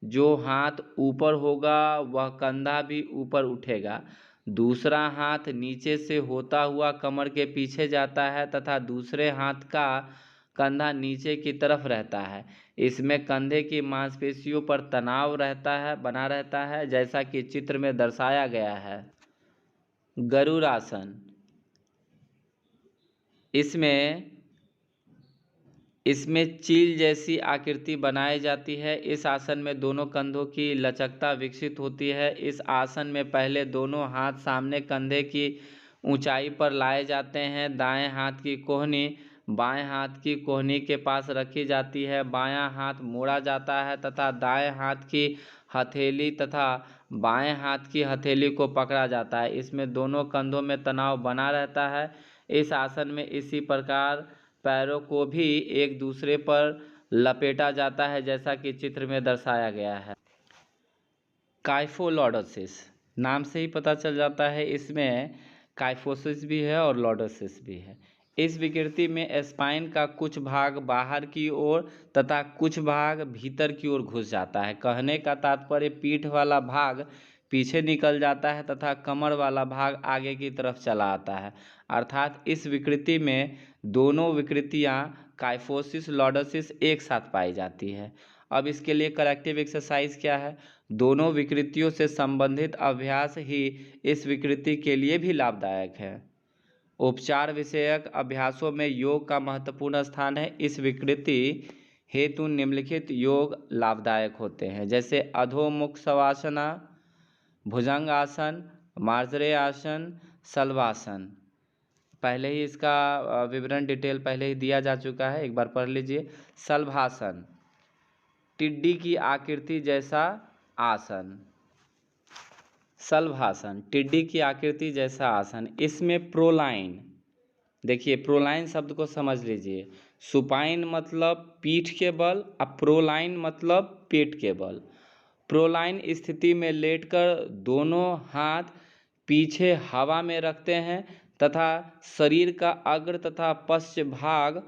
जो हाथ ऊपर होगा वह कंधा भी ऊपर उठेगा। दूसरा हाथ नीचे से होता हुआ कमर के पीछे जाता है तथा दूसरे हाथ का कंधा नीचे की तरफ रहता है। इसमें कंधे की मांसपेशियों पर तनाव बना रहता है, जैसा कि चित्र में दर्शाया गया है। गरुड़ासन, इसमें चील जैसी आकृति बनाई जाती है। इस आसन में दोनों कंधों की लचकता विकसित होती है। इस आसन में पहले दोनों हाथ सामने कंधे की ऊंचाई पर लाए जाते हैं। दाएं हाथ की कोहनी बाएं हाथ की कोहनी के पास रखी जाती है। बायां हाथ मोड़ा जाता है तथा दाएं हाथ की हथेली तथा बाएं हाथ की हथेली को पकड़ा जाता है। इसमें दोनों कंधों में तनाव बना रहता है। इस आसन में इसी प्रकार पैरों को भी एक दूसरे पर लपेटा जाता है, जैसा कि चित्र में दर्शाया गया है। काइफोलॉडोसिस, नाम से ही पता चल जाता है इसमें काइफोसिस भी है और लॉडोसिस भी है। इस विकृति में स्पाइन का कुछ भाग बाहर की ओर तथा कुछ भाग भीतर की ओर घुस जाता है। कहने का तात्पर्य पीठ वाला भाग पीछे निकल जाता है तथा कमर वाला भाग आगे की तरफ चला आता है। अर्थात इस विकृति में दोनों विकृतियां काइफोसिस लॉडोसिस एक साथ पाई जाती है। अब इसके लिए करेक्टिव एक्सरसाइज क्या है? दोनों विकृतियों से संबंधित अभ्यास ही इस विकृति के लिए भी लाभदायक है। उपचार विषयक अभ्यासों में योग का महत्वपूर्ण स्थान है। इस विकृति हेतु निम्नलिखित योग लाभदायक होते हैं, जैसे अधोमुख शवासना, भुजंग आसन, मार्जरे आसन, शलभासन। पहले ही इसका विवरण डिटेल पहले ही दिया जा चुका है, एक बार पढ़ लीजिए। शलभासन, टिड्डी की आकृति जैसा आसन। शलभासन, टिड्डी की आकृति जैसा आसन। इसमें प्रोलाइन, देखिए प्रोलाइन शब्द को समझ लीजिए। सुपाइन मतलब पीठ के बल और प्रोलाइन मतलब पेट के बल। प्रोलाइन स्थिति में लेटकर दोनों हाथ पीछे हवा में रखते हैं तथा शरीर का अग्र तथा पश्च भाग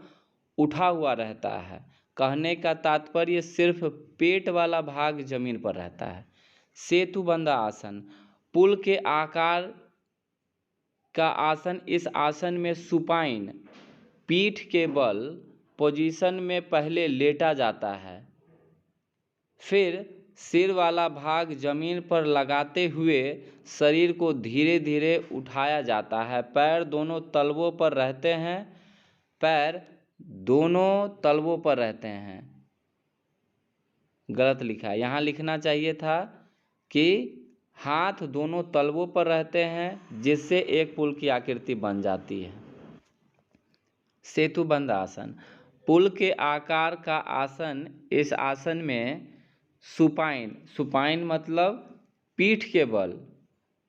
उठा हुआ रहता है। कहने का तात्पर्य सिर्फ पेट वाला भाग जमीन पर रहता है। सेतुबंध आसन, पुल के आकार का आसन। इस आसन में सुपाइन पीठ के बल पोजीशन में पहले लेटा जाता है, फिर सिर वाला भाग जमीन पर लगाते हुए शरीर को धीरे धीरे उठाया जाता है। पैर दोनों तलवों पर रहते हैं। पैर दोनों तलवों पर रहते हैं। गलत लिखा है, यहाँ लिखना चाहिए था कि हाथ दोनों तलवों पर रहते हैं, जिससे एक पुल की आकृति बन जाती है। सेतुबंध आसन, पुल के आकार का आसन। इस आसन में सुपाइन मतलब पीठ के बल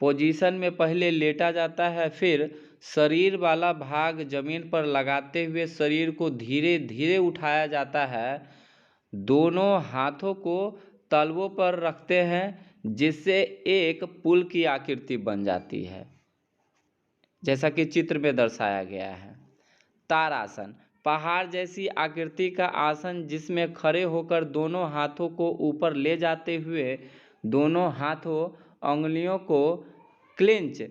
पोजीशन में पहले लेटा जाता है, फिर शरीर वाला भाग जमीन पर लगाते हुए शरीर को धीरे धीरे उठाया जाता है। दोनों हाथों को तलवों पर रखते हैं जिससे एक पुल की आकृति बन जाती है, जैसा कि चित्र में दर्शाया गया है। तारासन, पहाड़ जैसी आकृति का आसन जिसमें खड़े होकर दोनों हाथों को ऊपर ले जाते हुए दोनों हाथों अंगुलियों को क्लिंच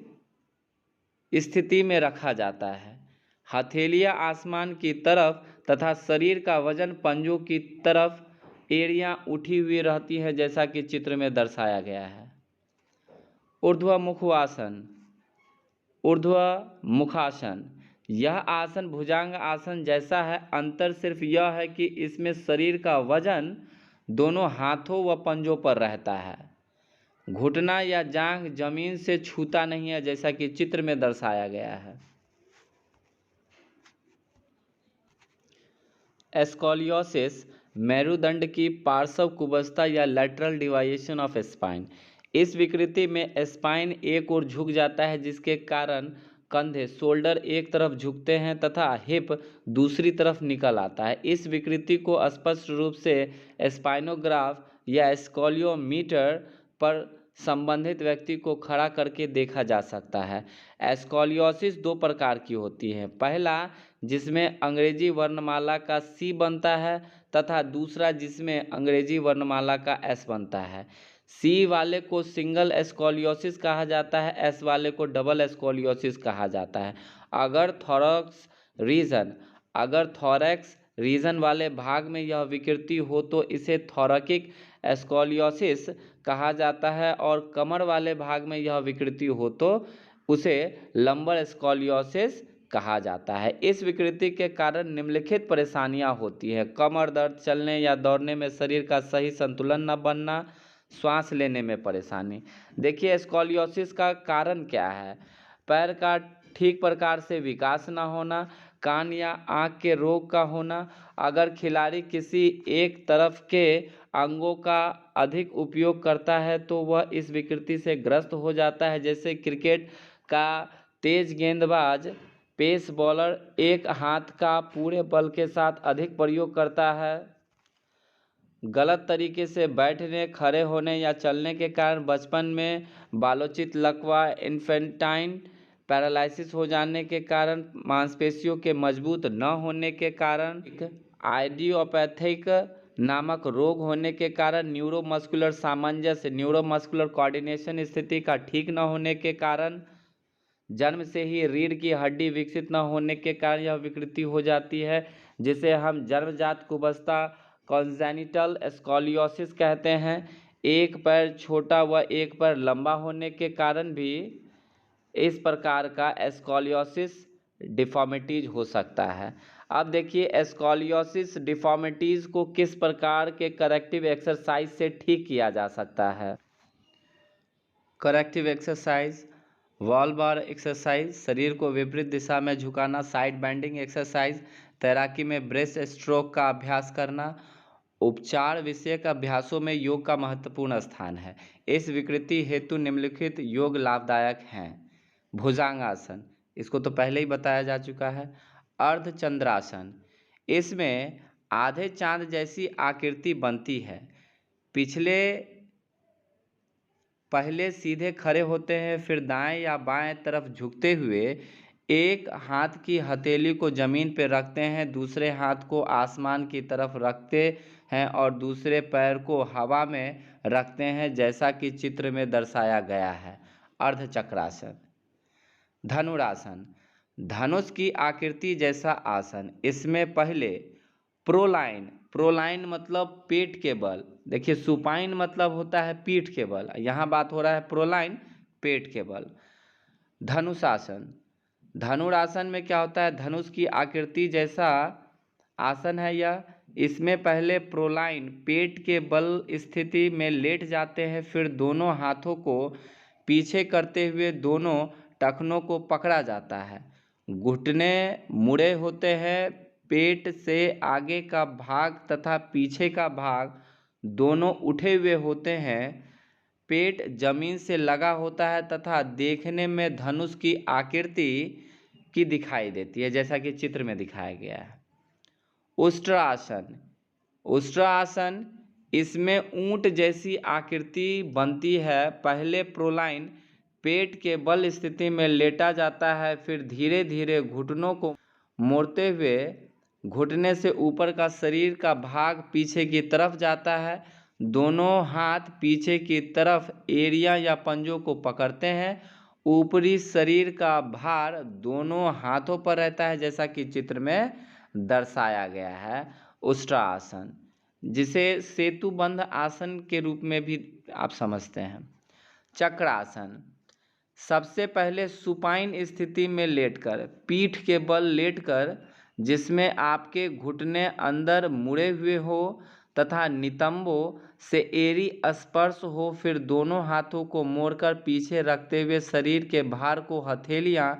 स्थिति में रखा जाता है। हथेलियां आसमान की तरफ तथा शरीर का वजन पंजों की तरफ एड़ियां उठी हुई रहती है, जैसा कि चित्र में दर्शाया गया है। ऊर्ध्वमुखासन, ऊर्ध्वमुखासन, यह आसन भुजंग आसन जैसा है। अंतर सिर्फ यह है कि इसमें शरीर का वजन दोनों हाथों व पंजों पर रहता है। घुटना या जांघ जमीन से छूता नहीं है, जैसा कि चित्र में दर्शाया गया है। स्कॉलियोसिस, मेरुदंड की पार्श्व कुब्जता या लैटरल डिवाइएशन ऑफ स्पाइन। इस विकृति में स्पाइन एक ओर झुक जाता है, जिसके कारण कंधे शोल्डर एक तरफ झुकते हैं तथा हिप दूसरी तरफ निकल आता है। इस विकृति को स्पष्ट रूप से स्पाइनोग्राफ या स्कॉलियोमीटर पर संबंधित व्यक्ति को खड़ा करके देखा जा सकता है। स्कॉलियोसिस दो प्रकार की होती है। पहला जिसमें अंग्रेजी वर्णमाला का सी बनता है तथा दूसरा जिसमें अंग्रेजी वर्णमाला का एस बनता है। सी वाले को सिंगल स्कॉलियोसिस कहा जाता है, एस वाले को डबल स्कॉलियोसिस कहा जाता है। अगर थोरैक्स रीजन वाले भाग में यह विकृति हो तो इसे थोरैकिक स्कॉलियोसिस कहा जाता है, और कमर वाले भाग में यह विकृति हो तो उसे लंबर स्कॉलियोसिस कहा जाता है। इस विकृति के कारण निम्नलिखित परेशानियां होती है: कमर दर्द, चलने या दौड़ने में शरीर का सही संतुलन न बनना, श्वास लेने में परेशानी। देखिए, स्कॉलियोसिस का कारण क्या है? पैर का ठीक प्रकार से विकास न होना, कान या आँख के रोग का होना। अगर खिलाड़ी किसी एक तरफ के अंगों का अधिक उपयोग करता है तो वह इस विकृति से ग्रस्त हो जाता है। जैसे क्रिकेट का तेज गेंदबाज पेस बॉलर एक हाथ का पूरे बल के साथ अधिक प्रयोग करता है। गलत तरीके से बैठने, खड़े होने या चलने के कारण बचपन में बालोचित लकवा, इन्फेंटाइन पैरालिसिस हो जाने के कारण, मांसपेशियों के मजबूत न होने के कारण, आइडियोपैथिक नामक रोग होने के कारण, न्यूरोमस्कुलर सामंजस्य, न्यूरोमस्कुलर कोऑर्डिनेशन स्थिति का ठीक न होने के कारण, जन्म से ही रीढ़ की हड्डी विकसित न होने के कारण यह विकृति हो जाती है, जिसे हम जन्मजात कुब्जता कॉन्जेनिटल स्कॉलियोसिस कहते हैं। एक पैर छोटा व एक पैर लंबा होने के कारण भी इस प्रकार का स्कॉलियोसिस डिफॉर्मिटीज हो सकता है। अब देखिए, स्कॉलियोसिस डिफॉर्मिटीज को किस प्रकार के करेक्टिव एक्सरसाइज से ठीक किया जा सकता है। करेक्टिव एक्सरसाइज: वॉल बार एक्सरसाइज, शरीर को विपरीत दिशा में झुकाना, साइड बेंडिंग एक्सरसाइज, तैराकी में ब्रेस्ट स्ट्रोक का अभ्यास करना। उपचार विषयक अभ्यासों में योग का महत्वपूर्ण स्थान है। इस विकृति हेतु निम्नलिखित योग लाभदायक हैं। भुजंगासन, इसको तो पहले ही बताया जा चुका है। अर्धचंद्रासन, इसमें आधे चांद जैसी आकृति बनती है। पहले सीधे खड़े होते हैं, फिर दाएं या बाएं तरफ झुकते हुए एक हाथ की हथेली को जमीन पर रखते हैं, दूसरे हाथ को आसमान की तरफ रखते हैं और दूसरे पैर को हवा में रखते हैं, जैसा कि चित्र में दर्शाया गया है। अर्धचक्रासन। धनुरासन, धनुष की आकृति जैसा आसन। इसमें पहले प्रोलाइन मतलब पेट के बल। देखिए, सुपाइन मतलब होता है पीठ के बल, यहाँ बात हो रहा है प्रोलाइन, पेट के बल। धनुषासन, धनुरासन में क्या होता है? धनुष की आकृति जैसा आसन है यह। इसमें पहले प्रोलाइन पेट के बल स्थिति में लेट जाते हैं, फिर दोनों हाथों को पीछे करते हुए दोनों टखनों को पकड़ा जाता है। घुटने मुड़े होते हैं, पेट से आगे का भाग तथा पीछे का भाग दोनों उठे हुए होते हैं। पेट जमीन से लगा होता है तथा देखने में धनुष की आकृति की दिखाई देती है, जैसा कि चित्र में दिखाया गया है। उष्ट्रासन, उष्ट्रासन इसमें ऊंट जैसी आकृति बनती है। पहले प्रोलाइन पेट के बल स्थिति में लेटा जाता है, फिर धीरे धीरे घुटनों को मोड़ते हुए घुटने से ऊपर का शरीर का भाग पीछे की तरफ जाता है। दोनों हाथ पीछे की तरफ एरिया या पंजों को पकड़ते हैं। ऊपरी शरीर का भार दोनों हाथों पर रहता है, जैसा कि चित्र में दर्शाया गया है। उष्ट्रासन, जिसे सेतुबंध आसन के रूप में भी आप समझते हैं। चक्रासन, सबसे पहले सुपाइन स्थिति में लेटकर, पीठ के बल लेटकर, जिसमें आपके घुटने अंदर मुड़े हुए हो तथा नितंबों से एरी स्पर्श हो, फिर दोनों हाथों को मोड़कर पीछे रखते हुए शरीर के भार को हथेलियां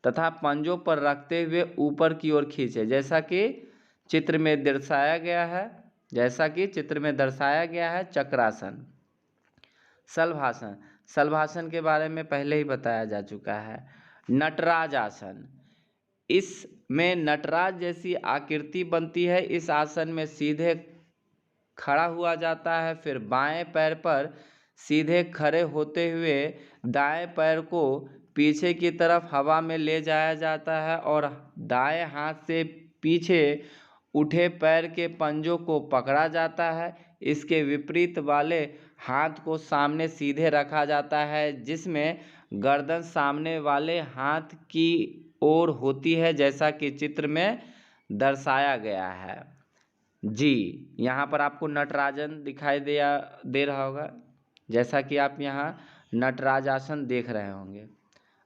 तथा पंजों पर रखते हुए ऊपर की ओर खींचे, जैसा कि चित्र में दर्शाया गया है। चक्रासन। शलभासन, शलभासन के बारे में पहले ही बताया जा चुका है। नटराज आसन, इसमें नटराज जैसी आकृति बनती है। इस आसन में सीधे खड़ा हुआ जाता है, फिर बाएं पैर पर सीधे खड़े होते हुए दाएं पैर को पीछे की तरफ हवा में ले जाया जाता है और दाएं हाथ से पीछे उठे पैर के पंजों को पकड़ा जाता है। इसके विपरीत वाले हाथ को सामने सीधे रखा जाता है, जिसमें गर्दन सामने वाले हाथ की ओर होती है, जैसा कि चित्र में दर्शाया गया है। जी, यहाँ पर आपको नटराजन दिखाई दे रहा होगा, जैसा कि आप यहाँ नटराज आसन देख रहे होंगे।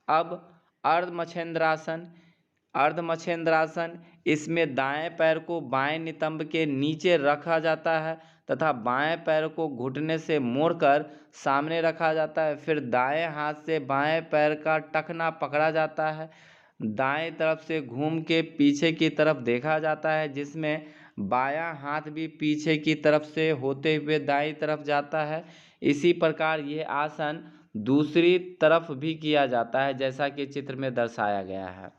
अब अर्धमच्छेंद्रासन। अर्धमच्छेंद्रासन, इसमें दाएं पैर को बाएं नितंब के नीचे रखा जाता है तथा बाएं पैर को घुटने से मोड़कर सामने रखा जाता है। फिर दाएं हाथ से बाएं पैर का टखना पकड़ा जाता है, दाएं तरफ से घूम के पीछे की तरफ देखा जाता है, जिसमें बायां हाथ भी पीछे की तरफ से होते हुए दाईं तरफ जाता है। इसी प्रकार ये आसन दूसरी तरफ भी किया जाता है, जैसा कि चित्र में दर्शाया गया है।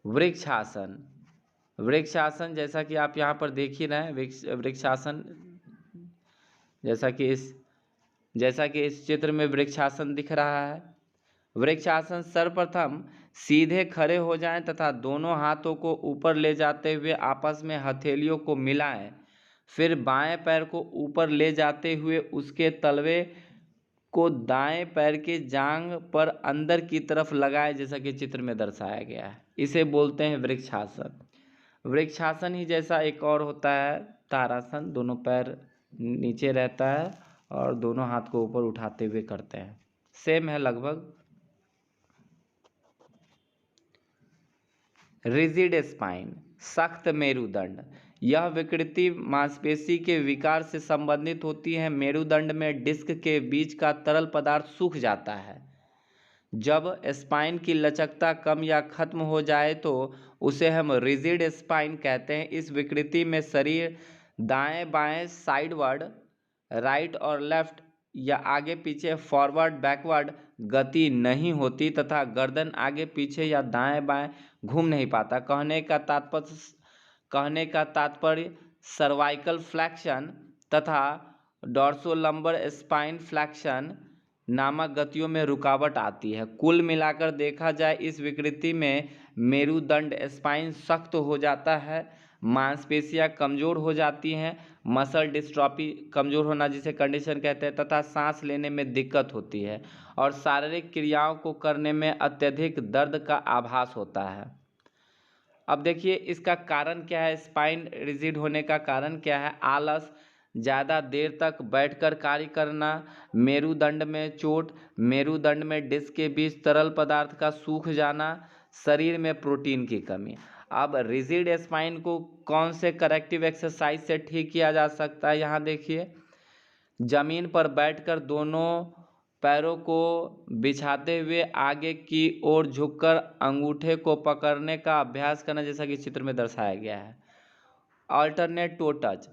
वृक्षासन। वृक्षासन, जैसा कि आप यहाँ पर देख ही रहे हैं, वृक्षासन जैसा कि इस चित्र में वृक्षासन दिख रहा है। वृक्षासन, सर्वप्रथम सीधे खड़े हो जाएं तथा दोनों हाथों को ऊपर ले जाते हुए आपस में हथेलियों को मिलाएं, फिर बाएं पैर को ऊपर ले जाते हुए उसके तलवे को दाएं पैर के जांघ पर अंदर की तरफ लगाएं, जैसा कि चित्र में दर्शाया गया है। इसे बोलते हैं वृक्षासन। वृक्षासन ही जैसा एक और होता है तारासन, दोनों पैर नीचे रहता है और दोनों हाथ को ऊपर उठाते हुए करते हैं, सेम है लगभग। रिजिड स्पाइन, सख्त मेरुदंड। यह विकृति मांसपेशी के विकार से संबंधित होती है। मेरुदंड में डिस्क के बीच का तरल पदार्थ सूख जाता है। जब स्पाइन की लचकता कम या खत्म हो जाए तो उसे हम रिजिड स्पाइन कहते हैं। इस विकृति में शरीर दाएं बाएं, साइडवर्ड, राइट और लेफ्ट या आगे पीछे, फॉरवर्ड बैकवर्ड गति नहीं होती तथा गर्दन आगे पीछे या दाएं बाएं घूम नहीं पाता। कहने का तात्पर्य सर्वाइकल फ्लैक्शन तथा डॉर्सोलंबर स्पाइन फ्लैक्शन नामक गतियों में रुकावट आती है। कुल मिलाकर देखा जाए, इस विकृति में मेरुदंड स्पाइन सख्त हो जाता है, मांसपेशियां कमजोर हो जाती हैं, मसल डिस्ट्रॉफी कमजोर होना जिसे कंडीशन कहते हैं, तथा सांस लेने में दिक्कत होती है और शारीरिक क्रियाओं को करने में अत्यधिक दर्द का आभास होता है। अब देखिए इसका कारण क्या है, स्पाइन रिजिड होने का कारण क्या है। आलस, ज़्यादा देर तक बैठकर कार्य करना, मेरुदंड में चोट, मेरुदंड में डिस्क के बीच तरल पदार्थ का सूख जाना, शरीर में प्रोटीन की कमी। अब रिजिड स्पाइन को कौन से करेक्टिव एक्सरसाइज से ठीक किया जा सकता है, यहाँ देखिए। जमीन पर बैठकर दोनों पैरों को बिछाते हुए आगे की ओर झुककर अंगूठे को पकड़ने का अभ्यास करना, जैसा कि चित्र में दर्शाया गया है। अल्टरनेट टो टच,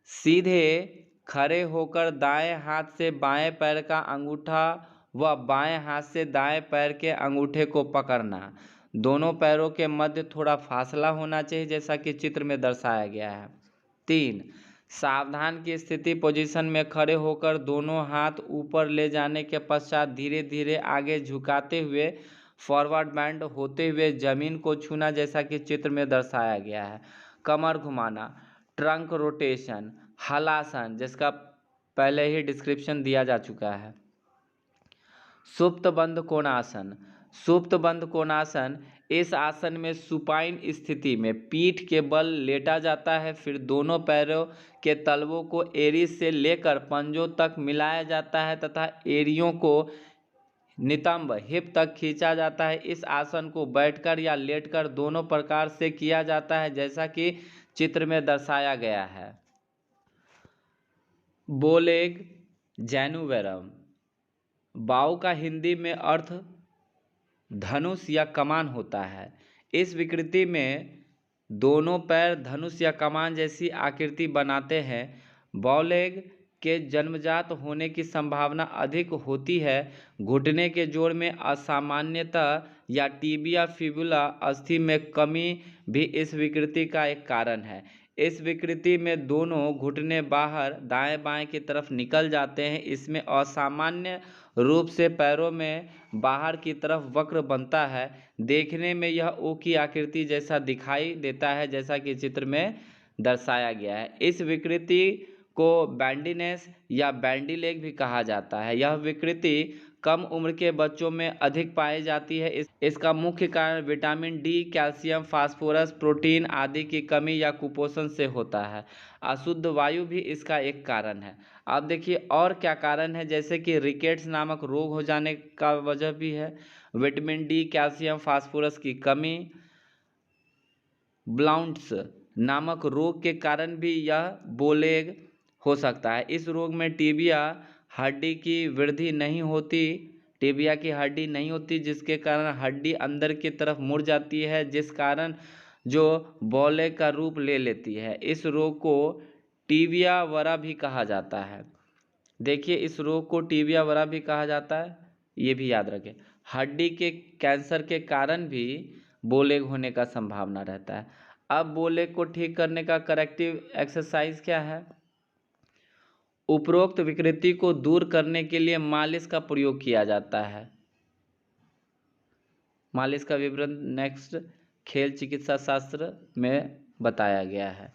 सीधे खड़े होकर दाएं हाथ से बाएं पैर का अंगूठा व बाएं हाथ से दाएं पैर के अंगूठे को पकड़ना। दोनों पैरों के मध्य थोड़ा फासला होना चाहिए, जैसा कि चित्र में दर्शाया गया है। 3. सावधान की स्थिति पोजीशन में खड़े होकर दोनों हाथ ऊपर ले जाने के पश्चात धीरे धीरे आगे झुकाते हुए फॉरवर्ड बेंड होते हुए जमीन को छूना, जैसा कि चित्र में दर्शाया गया है। कमर घुमाना, ट्रंक रोटेशन, हलासन, जिसका पहले ही डिस्क्रिप्शन दिया जा चुका है। सुप्त बंद कोणासन। सुप्त बंद कोणासन, इस आसन में सुपाइन स्थिति में पीठ के बल लेटा जाता है, फिर दोनों पैरों के तलवों को एड़ी से लेकर पंजों तक मिलाया जाता है तथा एड़ियों को नितंब हिप तक खींचा जाता है। इस आसन को बैठकर या लेटकर दोनों प्रकार से किया जाता है, जैसा कि चित्र में दर्शाया गया है। बोलेग जैनुवेरम। बाव का हिंदी में अर्थ धनुष या कमान होता है। इस विकृति में दोनों पैर धनुष या कमान जैसी आकृति बनाते हैं। बॉलेग के जन्मजात होने की संभावना अधिक होती है। घुटने के जोड़ में असामान्यता या टिबिया फिबुला अस्थि में कमी भी इस विकृति का एक कारण है। इस विकृति में दोनों घुटने बाहर दाएं बाएं की तरफ निकल जाते हैं। इसमें असामान्य रूप से पैरों में बाहर की तरफ वक्र बनता है। देखने में यह ओ की आकृति जैसा दिखाई देता है, जैसा कि चित्र में दर्शाया गया है। इस विकृति को बैंडीनेस या बैंडी लेग भी कहा जाता है। यह विकृति कम उम्र के बच्चों में अधिक पाई जाती है। इसका मुख्य कारण vitamin D, calcium, phosphorus, protein आदि की कमी या कुपोषण से होता है। अशुद्ध वायु भी इसका एक कारण है। अब देखिए और क्या कारण है, जैसे कि रिकेट्स नामक रोग हो जाने का वजह भी है, विटामिन डी, कैल्शियम, फास्फोरस की कमी, ब्लाउंट्स नामक रोग के कारण भी यह बोलेग हो सकता है। इस रोग में टिबिया हड्डी की वृद्धि नहीं होती, टिबिया की हड्डी नहीं होती, जिसके कारण हड्डी अंदर की तरफ मुड़ जाती है, जिस कारण जो बोलेग का रूप ले लेती है। इस रोग को टिबिया वरा भी कहा जाता है। देखिए इस रोग को टिबिया वरा भी कहा जाता है, ये भी याद रखें। हड्डी के कैंसर के कारण भी बोलेग होने का संभावना रहता है। अब बोलेग को ठीक करने का करेक्टिव एक्सरसाइज क्या है? उपरोक्त विकृति को दूर करने के लिए मालिश का प्रयोग किया जाता है। मालिश का विवरण नेक्स्ट खेल चिकित्सा शास्त्र में बताया गया है।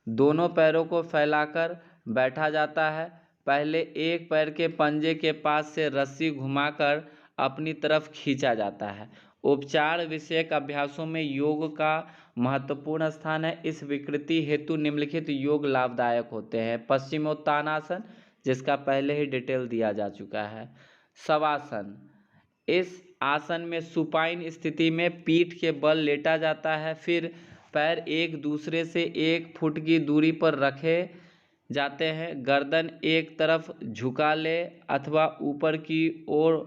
दोनों पैरों को फैलाकर बैठा जाता है। पहले एक पैर के पंजे के पास से रस्सी घुमाकर अपनी तरफ खींचा जाता है। उपचार विषयक अभ्यासों में योग का महत्वपूर्ण स्थान है। इस विकृति हेतु निम्नलिखित योग लाभदायक होते हैं। पश्चिमोत्तानासन, जिसका पहले ही डिटेल दिया जा चुका है। शवासन, इस आसन में सुपाइन स्थिति में पीठ के बल लेटा जाता है, फिर पैर एक दूसरे से 1 फुट की दूरी पर रखे जाते हैं। गर्दन एक तरफ झुका ले अथवा ऊपर की ओर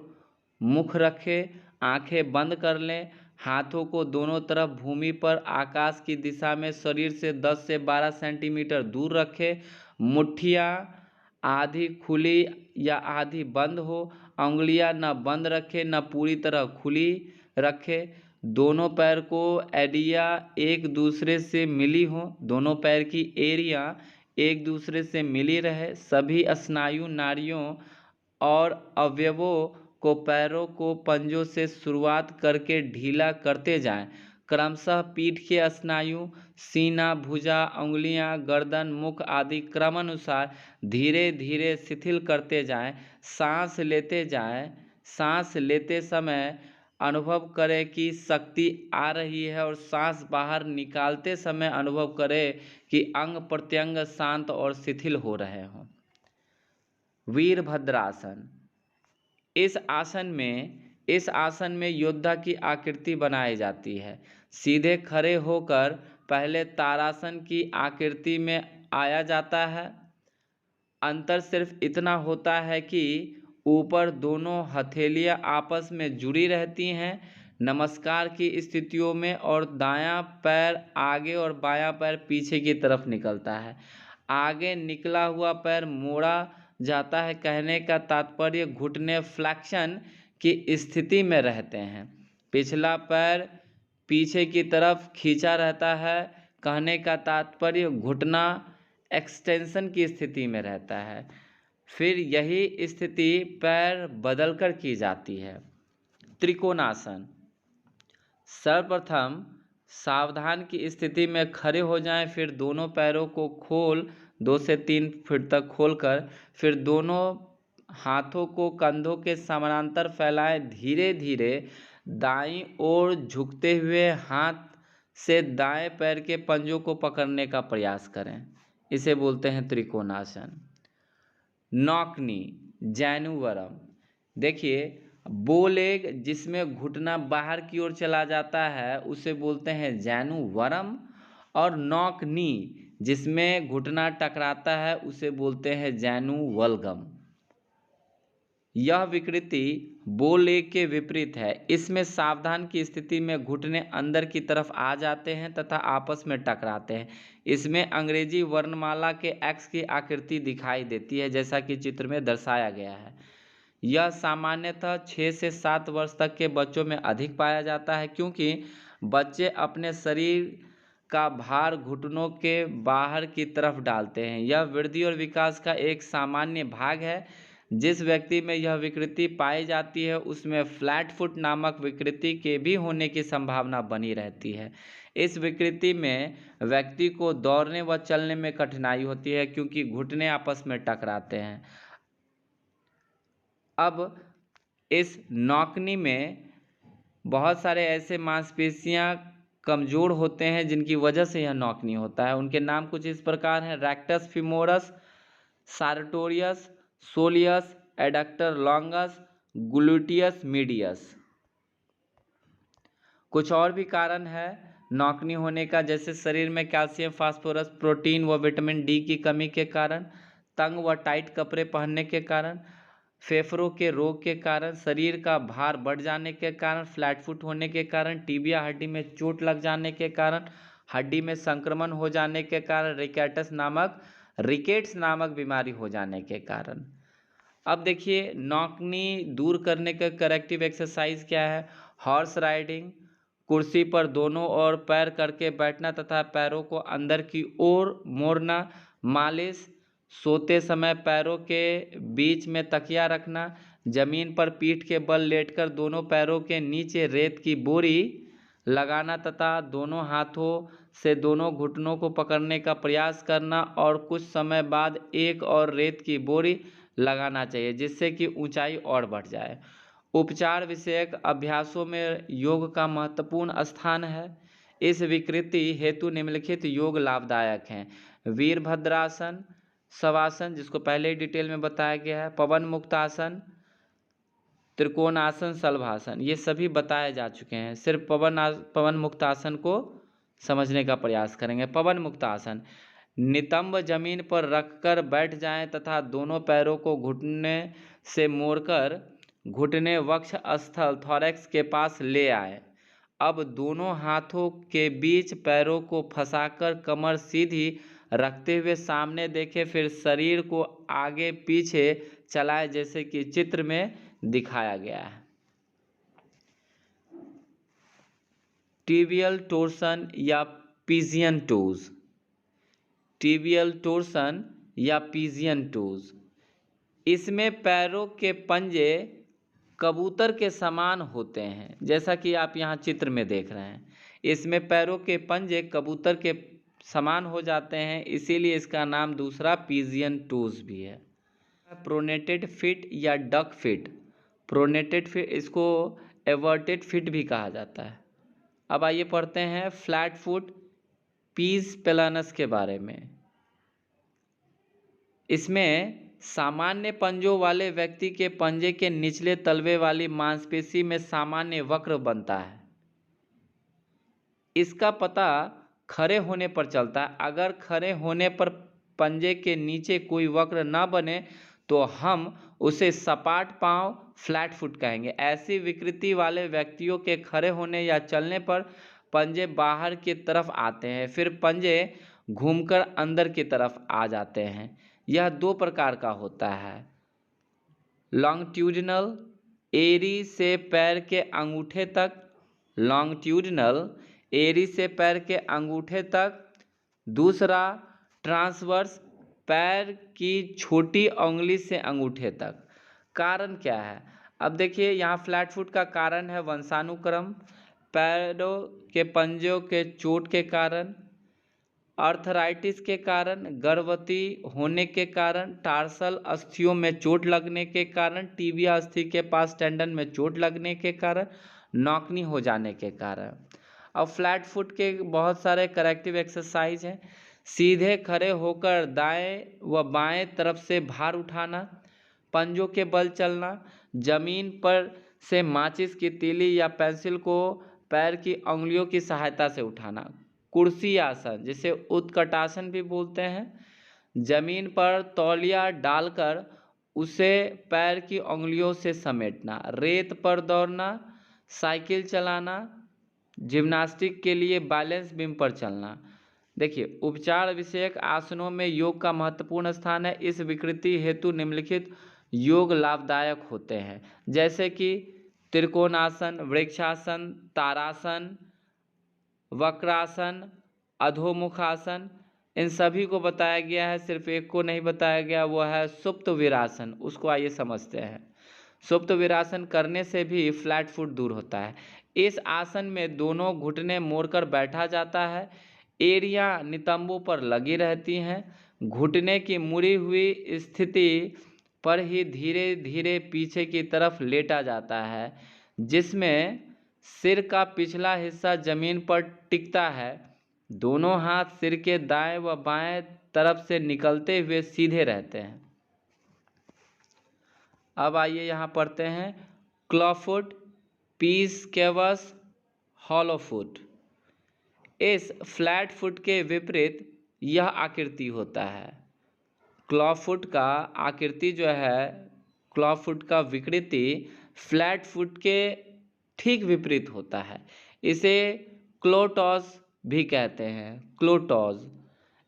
मुख रखे, आंखें बंद कर लें। हाथों को दोनों तरफ भूमि पर आकाश की दिशा में शरीर से 10 से 12 सेंटीमीटर दूर रखें। मुट्ठियाँ आधी खुली या आधी बंद हो। उंगलियां न बंद रखें न पूरी तरह खुली रखें। दोनों पैर को एडिया एक दूसरे से मिली हो, दोनों पैर की एड़ियाँ एक दूसरे से मिली रहे। सभी स्नायु नाड़ियों और अवयवों को पैरों को पंजों से शुरुआत करके ढीला करते जाएं। क्रमशः पीठ के स्नायु, सीना, भुजा, उंगलियां, गर्दन, मुख आदि क्रमानुसार धीरे धीरे शिथिल करते जाएं। सांस लेते जाएं। सांस लेते समय अनुभव करें कि शक्ति आ रही है और सांस बाहर निकालते समय अनुभव करें कि अंग प्रत्यंग शांत और शिथिल हो रहे हों। वीरभद्रासन, इस आसन में योद्धा की आकृति बनाई जाती है। सीधे खड़े होकर पहले तारासन की आकृति में आया जाता है। अंतर सिर्फ इतना होता है कि ऊपर दोनों हथेलियां आपस में जुड़ी रहती हैं नमस्कार की स्थितियों में, और दायां पैर आगे और बायां पैर पीछे की तरफ निकलता है। आगे निकला हुआ पैर मोड़ा जाता है। कहने का तात्पर्य घुटने फ्लेक्शन की स्थिति में रहते हैं। पिछला पैर पीछे की तरफ खींचा रहता है। कहने का तात्पर्य घुटना एक्सटेंशन की स्थिति में रहता है। फिर यही स्थिति पैर बदलकर की जाती है। त्रिकोणासन। सर्वप्रथम सावधान की स्थिति में खड़े हो जाएं, फिर दोनों पैरों को 2 से 3 फीट तक खोलकर फिर दोनों हाथों को कंधों के समानांतर फैलाएं। धीरे धीरे दाईं ओर झुकते हुए हाथ से दाएं पैर के पंजों को पकड़ने का प्रयास करें। इसे बोलते हैं त्रिकोणासन। नौकनी, जैनुवरम। देखिए, बो लेग जिसमें घुटना बाहर की ओर चला जाता है उसे बोलते हैं जैनुवरम, और नॉक नी जिसमें घुटना टकराता है उसे बोलते हैं जैनुवल्गम। यह विकृति बो लेग के विपरीत है। इसमें सावधान की स्थिति में घुटने अंदर की तरफ आ जाते हैं तथा आपस में टकराते हैं। इसमें अंग्रेजी वर्णमाला के एक्स की आकृति दिखाई देती है, जैसा कि चित्र में दर्शाया गया है। यह सामान्यतः 6 से 7 वर्ष तक के बच्चों में अधिक पाया जाता है, क्योंकि बच्चे अपने शरीर का भार घुटनों के बाहर की तरफ डालते हैं। यह वृद्धि और विकास का एक सामान्य भाग है। जिस व्यक्ति में यह विकृति पाई जाती है उसमें फ्लैट फुट नामक विकृति के भी होने की संभावना बनी रहती है। इस विकृति में व्यक्ति को दौड़ने व चलने में कठिनाई होती है, क्योंकि घुटने आपस में टकराते हैं। अब इस नौकनी में बहुत सारे ऐसे मांसपेशियां कमज़ोर होते हैं जिनकी वजह से यह नौकनी होता है। उनके नाम कुछ इस प्रकार हैं: rectus femoris, sartorius, soleus, adductor longus, gluteus medius. कुछ और भी कारण है नौकनी होने का, जैसे शरीर में कैल्शियम, फास्फोरस, प्रोटीन व विटामिन डी की कमी के कारण, तंग व टाइट कपड़े पहनने के कारण, फेफड़ों के रोग के कारण, शरीर का भार बढ़ जाने के कारण, फ्लैट फुट होने के कारण, टीबिया हड्डी में चोट लग जाने के कारण, हड्डी में संक्रमण हो जाने के कारण, रिकेट्स नामक बीमारी हो जाने के कारण। अब देखिए, नौकनी दूर करने का करेक्टिव एक्सरसाइज क्या है? हॉर्स राइडिंग, कुर्सी पर दोनों ओर पैर करके बैठना तथा पैरों को अंदर की ओर मोड़ना, मालिश, सोते समय पैरों के बीच में तकिया रखना, जमीन पर पीठ के बल लेटकर दोनों पैरों के नीचे रेत की बोरी लगाना तथा दोनों हाथों से दोनों घुटनों को पकड़ने का प्रयास करना, और कुछ समय बाद एक और रेत की बोरी लगाना चाहिए, जिससे कि ऊंचाई और बढ़ जाए। उपचार विषयक अभ्यासों में योग का महत्वपूर्ण स्थान है। इस विकृति हेतु निम्नलिखित योग लाभदायक हैं: वीरभद्रासन, शवासन जिसको पहले ही डिटेल में बताया गया है, पवन मुक्तासन, त्रिकोणासन, शलभासन, ये सभी बताए जा चुके हैं। सिर्फ पवन मुक्तासन को समझने का प्रयास करेंगे। पवन मुक्तासन: नितंब जमीन पर रखकर बैठ जाएं तथा दोनों पैरों को घुटने से मोड़कर घुटने वक्ष स्थल थोरैक्स के पास ले आए। अब दोनों हाथों के बीच पैरों को फंसाकर कमर सीधी रखते हुए सामने देखें, फिर शरीर को आगे पीछे चलाएं, जैसे कि चित्र में दिखाया गया है। टिबियल टोर्सन या पिजियन टोज। टिबियल टोर्सन या पिजियन टोज, इसमें पैरों के पंजे कबूतर के समान होते हैं, जैसा कि आप यहाँ चित्र में देख रहे हैं। इसमें पैरों के पंजे कबूतर के समान हो जाते हैं, इसीलिए इसका नाम दूसरा पिजियन टोज भी है। प्रोनेटेड फिट या डक फिट। प्रोनेटेड फिट, इसको एवर्टेड फिट भी कहा जाता है। अब आइए पढ़ते हैं फ्लैट फुट पीज पेलानस के बारे में। इसमें सामान्य पंजों वाले व्यक्ति के पंजे के निचले तलवे वाली मांसपेशी में सामान्य वक्र बनता है। इसका पता खड़े होने पर चलता है। अगर खड़े होने पर पंजे के नीचे कोई वक्र न बने तो हम उसे सपाट पांव फ्लैट फुट कहेंगे। ऐसी विकृति वाले व्यक्तियों के खड़े होने या चलने पर पंजे बाहर की तरफ आते हैं, फिर पंजे घूमकर अंदर की तरफ आ जाते हैं। यह दो प्रकार का होता है, लॉन्गिट्यूडिनल एरी से पैर के अंगूठे तक, लॉन्गिट्यूडिनल एरी से पैर के अंगूठे तक। दूसरा ट्रांसवर्स पैर की छोटी उंगली से अंगूठे तक। कारण क्या है? अब देखिए यहाँ फ्लैट फुट का कारण है वंशानुक्रम, पैरों के पंजों के चोट के कारण, आर्थराइटिस के कारण, गर्भवती होने के कारण, टार्सल अस्थियों में चोट लगने के कारण, टीबिया अस्थि के पास टेंडन में चोट लगने के कारण, नौकनी हो जाने के कारण। अब फ्लैट फुट के बहुत सारे करेक्टिव एक्सरसाइज हैं। सीधे खड़े होकर दाएं व बाएं तरफ से भार उठाना, पंजों के बल चलना, जमीन पर से माचिस की तीली या पेंसिल को पैर की उंगलियों की सहायता से उठाना, कुर्सी आसन जिसे उत्कटासन भी बोलते हैं, जमीन पर तौलिया डालकर उसे पैर की उंगलियों से समेटना, रेत पर दौड़ना, साइकिल चलाना, जिम्नास्टिक के लिए बैलेंस बीम पर चलना। देखिए उपचार विषयक आसनों में योग का महत्वपूर्ण स्थान है। इस विकृति हेतु निम्नलिखित योग लाभदायक होते हैं, जैसे कि त्रिकोणासन, वृक्षासन, तारासन, वक्रासन, अधोमुखासन। इन सभी को बताया गया है, सिर्फ एक को नहीं बताया गया, वो है सुप्त वीरासन। उसको आइए समझते हैं। सुप्त वीरासन करने से भी फ्लैट फुट दूर होता है। इस आसन में दोनों घुटने मोड़कर बैठा जाता है, एड़ियाँ नितंबों पर लगी रहती हैं, घुटने की मुड़ी हुई स्थिति पर ही धीरे धीरे पीछे की तरफ लेटा जाता है, जिसमें सिर का पिछला हिस्सा जमीन पर टिकता है। दोनों हाथ सिर के दाएं व बाएं तरफ से निकलते हुए सीधे रहते हैं। अब आइए यहाँ पढ़ते हैं क्लॉफुट, पीस केवस, हॉलो फुट। इस फ्लैट फुट के विपरीत यह आकृति होता है। क्लॉफुट का आकृति जो है, क्लॉफुट का विकृति फ्लैट फुट के ठीक विपरीत होता है। इसे क्लोटॉस भी कहते हैं, क्लोटॉस।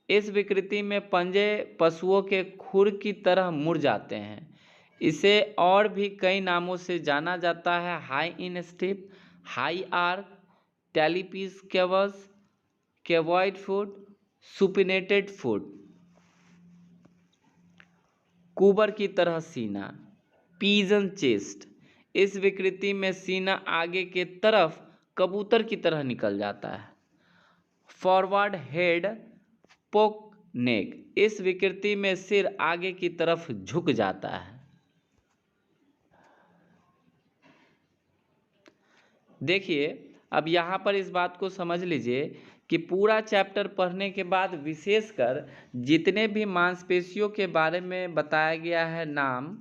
इस विकृति में पंजे पशुओं के खुर की तरह मुड़ जाते हैं। इसे और भी कई नामों से जाना जाता है, high instep, high arch, talipes cavus, cavoid foot, supinated foot. कुबर की तरह सीना, पिजन चेस्ट। इस विकृति में सीना आगे के तरफ कबूतर की तरह निकल जाता है। फॉरवर्ड हेड पोक नेक। इस विकृति में सिर आगे की तरफ झुक जाता है। देखिए अब यहाँ पर इस बात को समझ लीजिए कि पूरा चैप्टर पढ़ने के बाद विशेषकर जितने भी मांसपेशियों के बारे में बताया गया है नाम,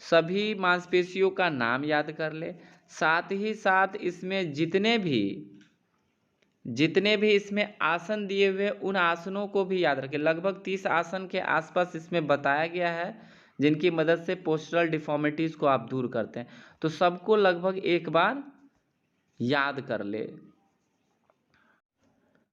सभी मांसपेशियों का नाम याद कर ले। साथ ही साथ इसमें जितने भी इसमें आसन दिए हुए उन आसनों को भी याद रखें। लगभग 30 आसन के आसपास इसमें बताया गया है, जिनकी मदद से पोस्चरल डिफॉर्मिटीज़ को आप दूर करते हैं। तो सबको लगभग एक बार याद कर ले।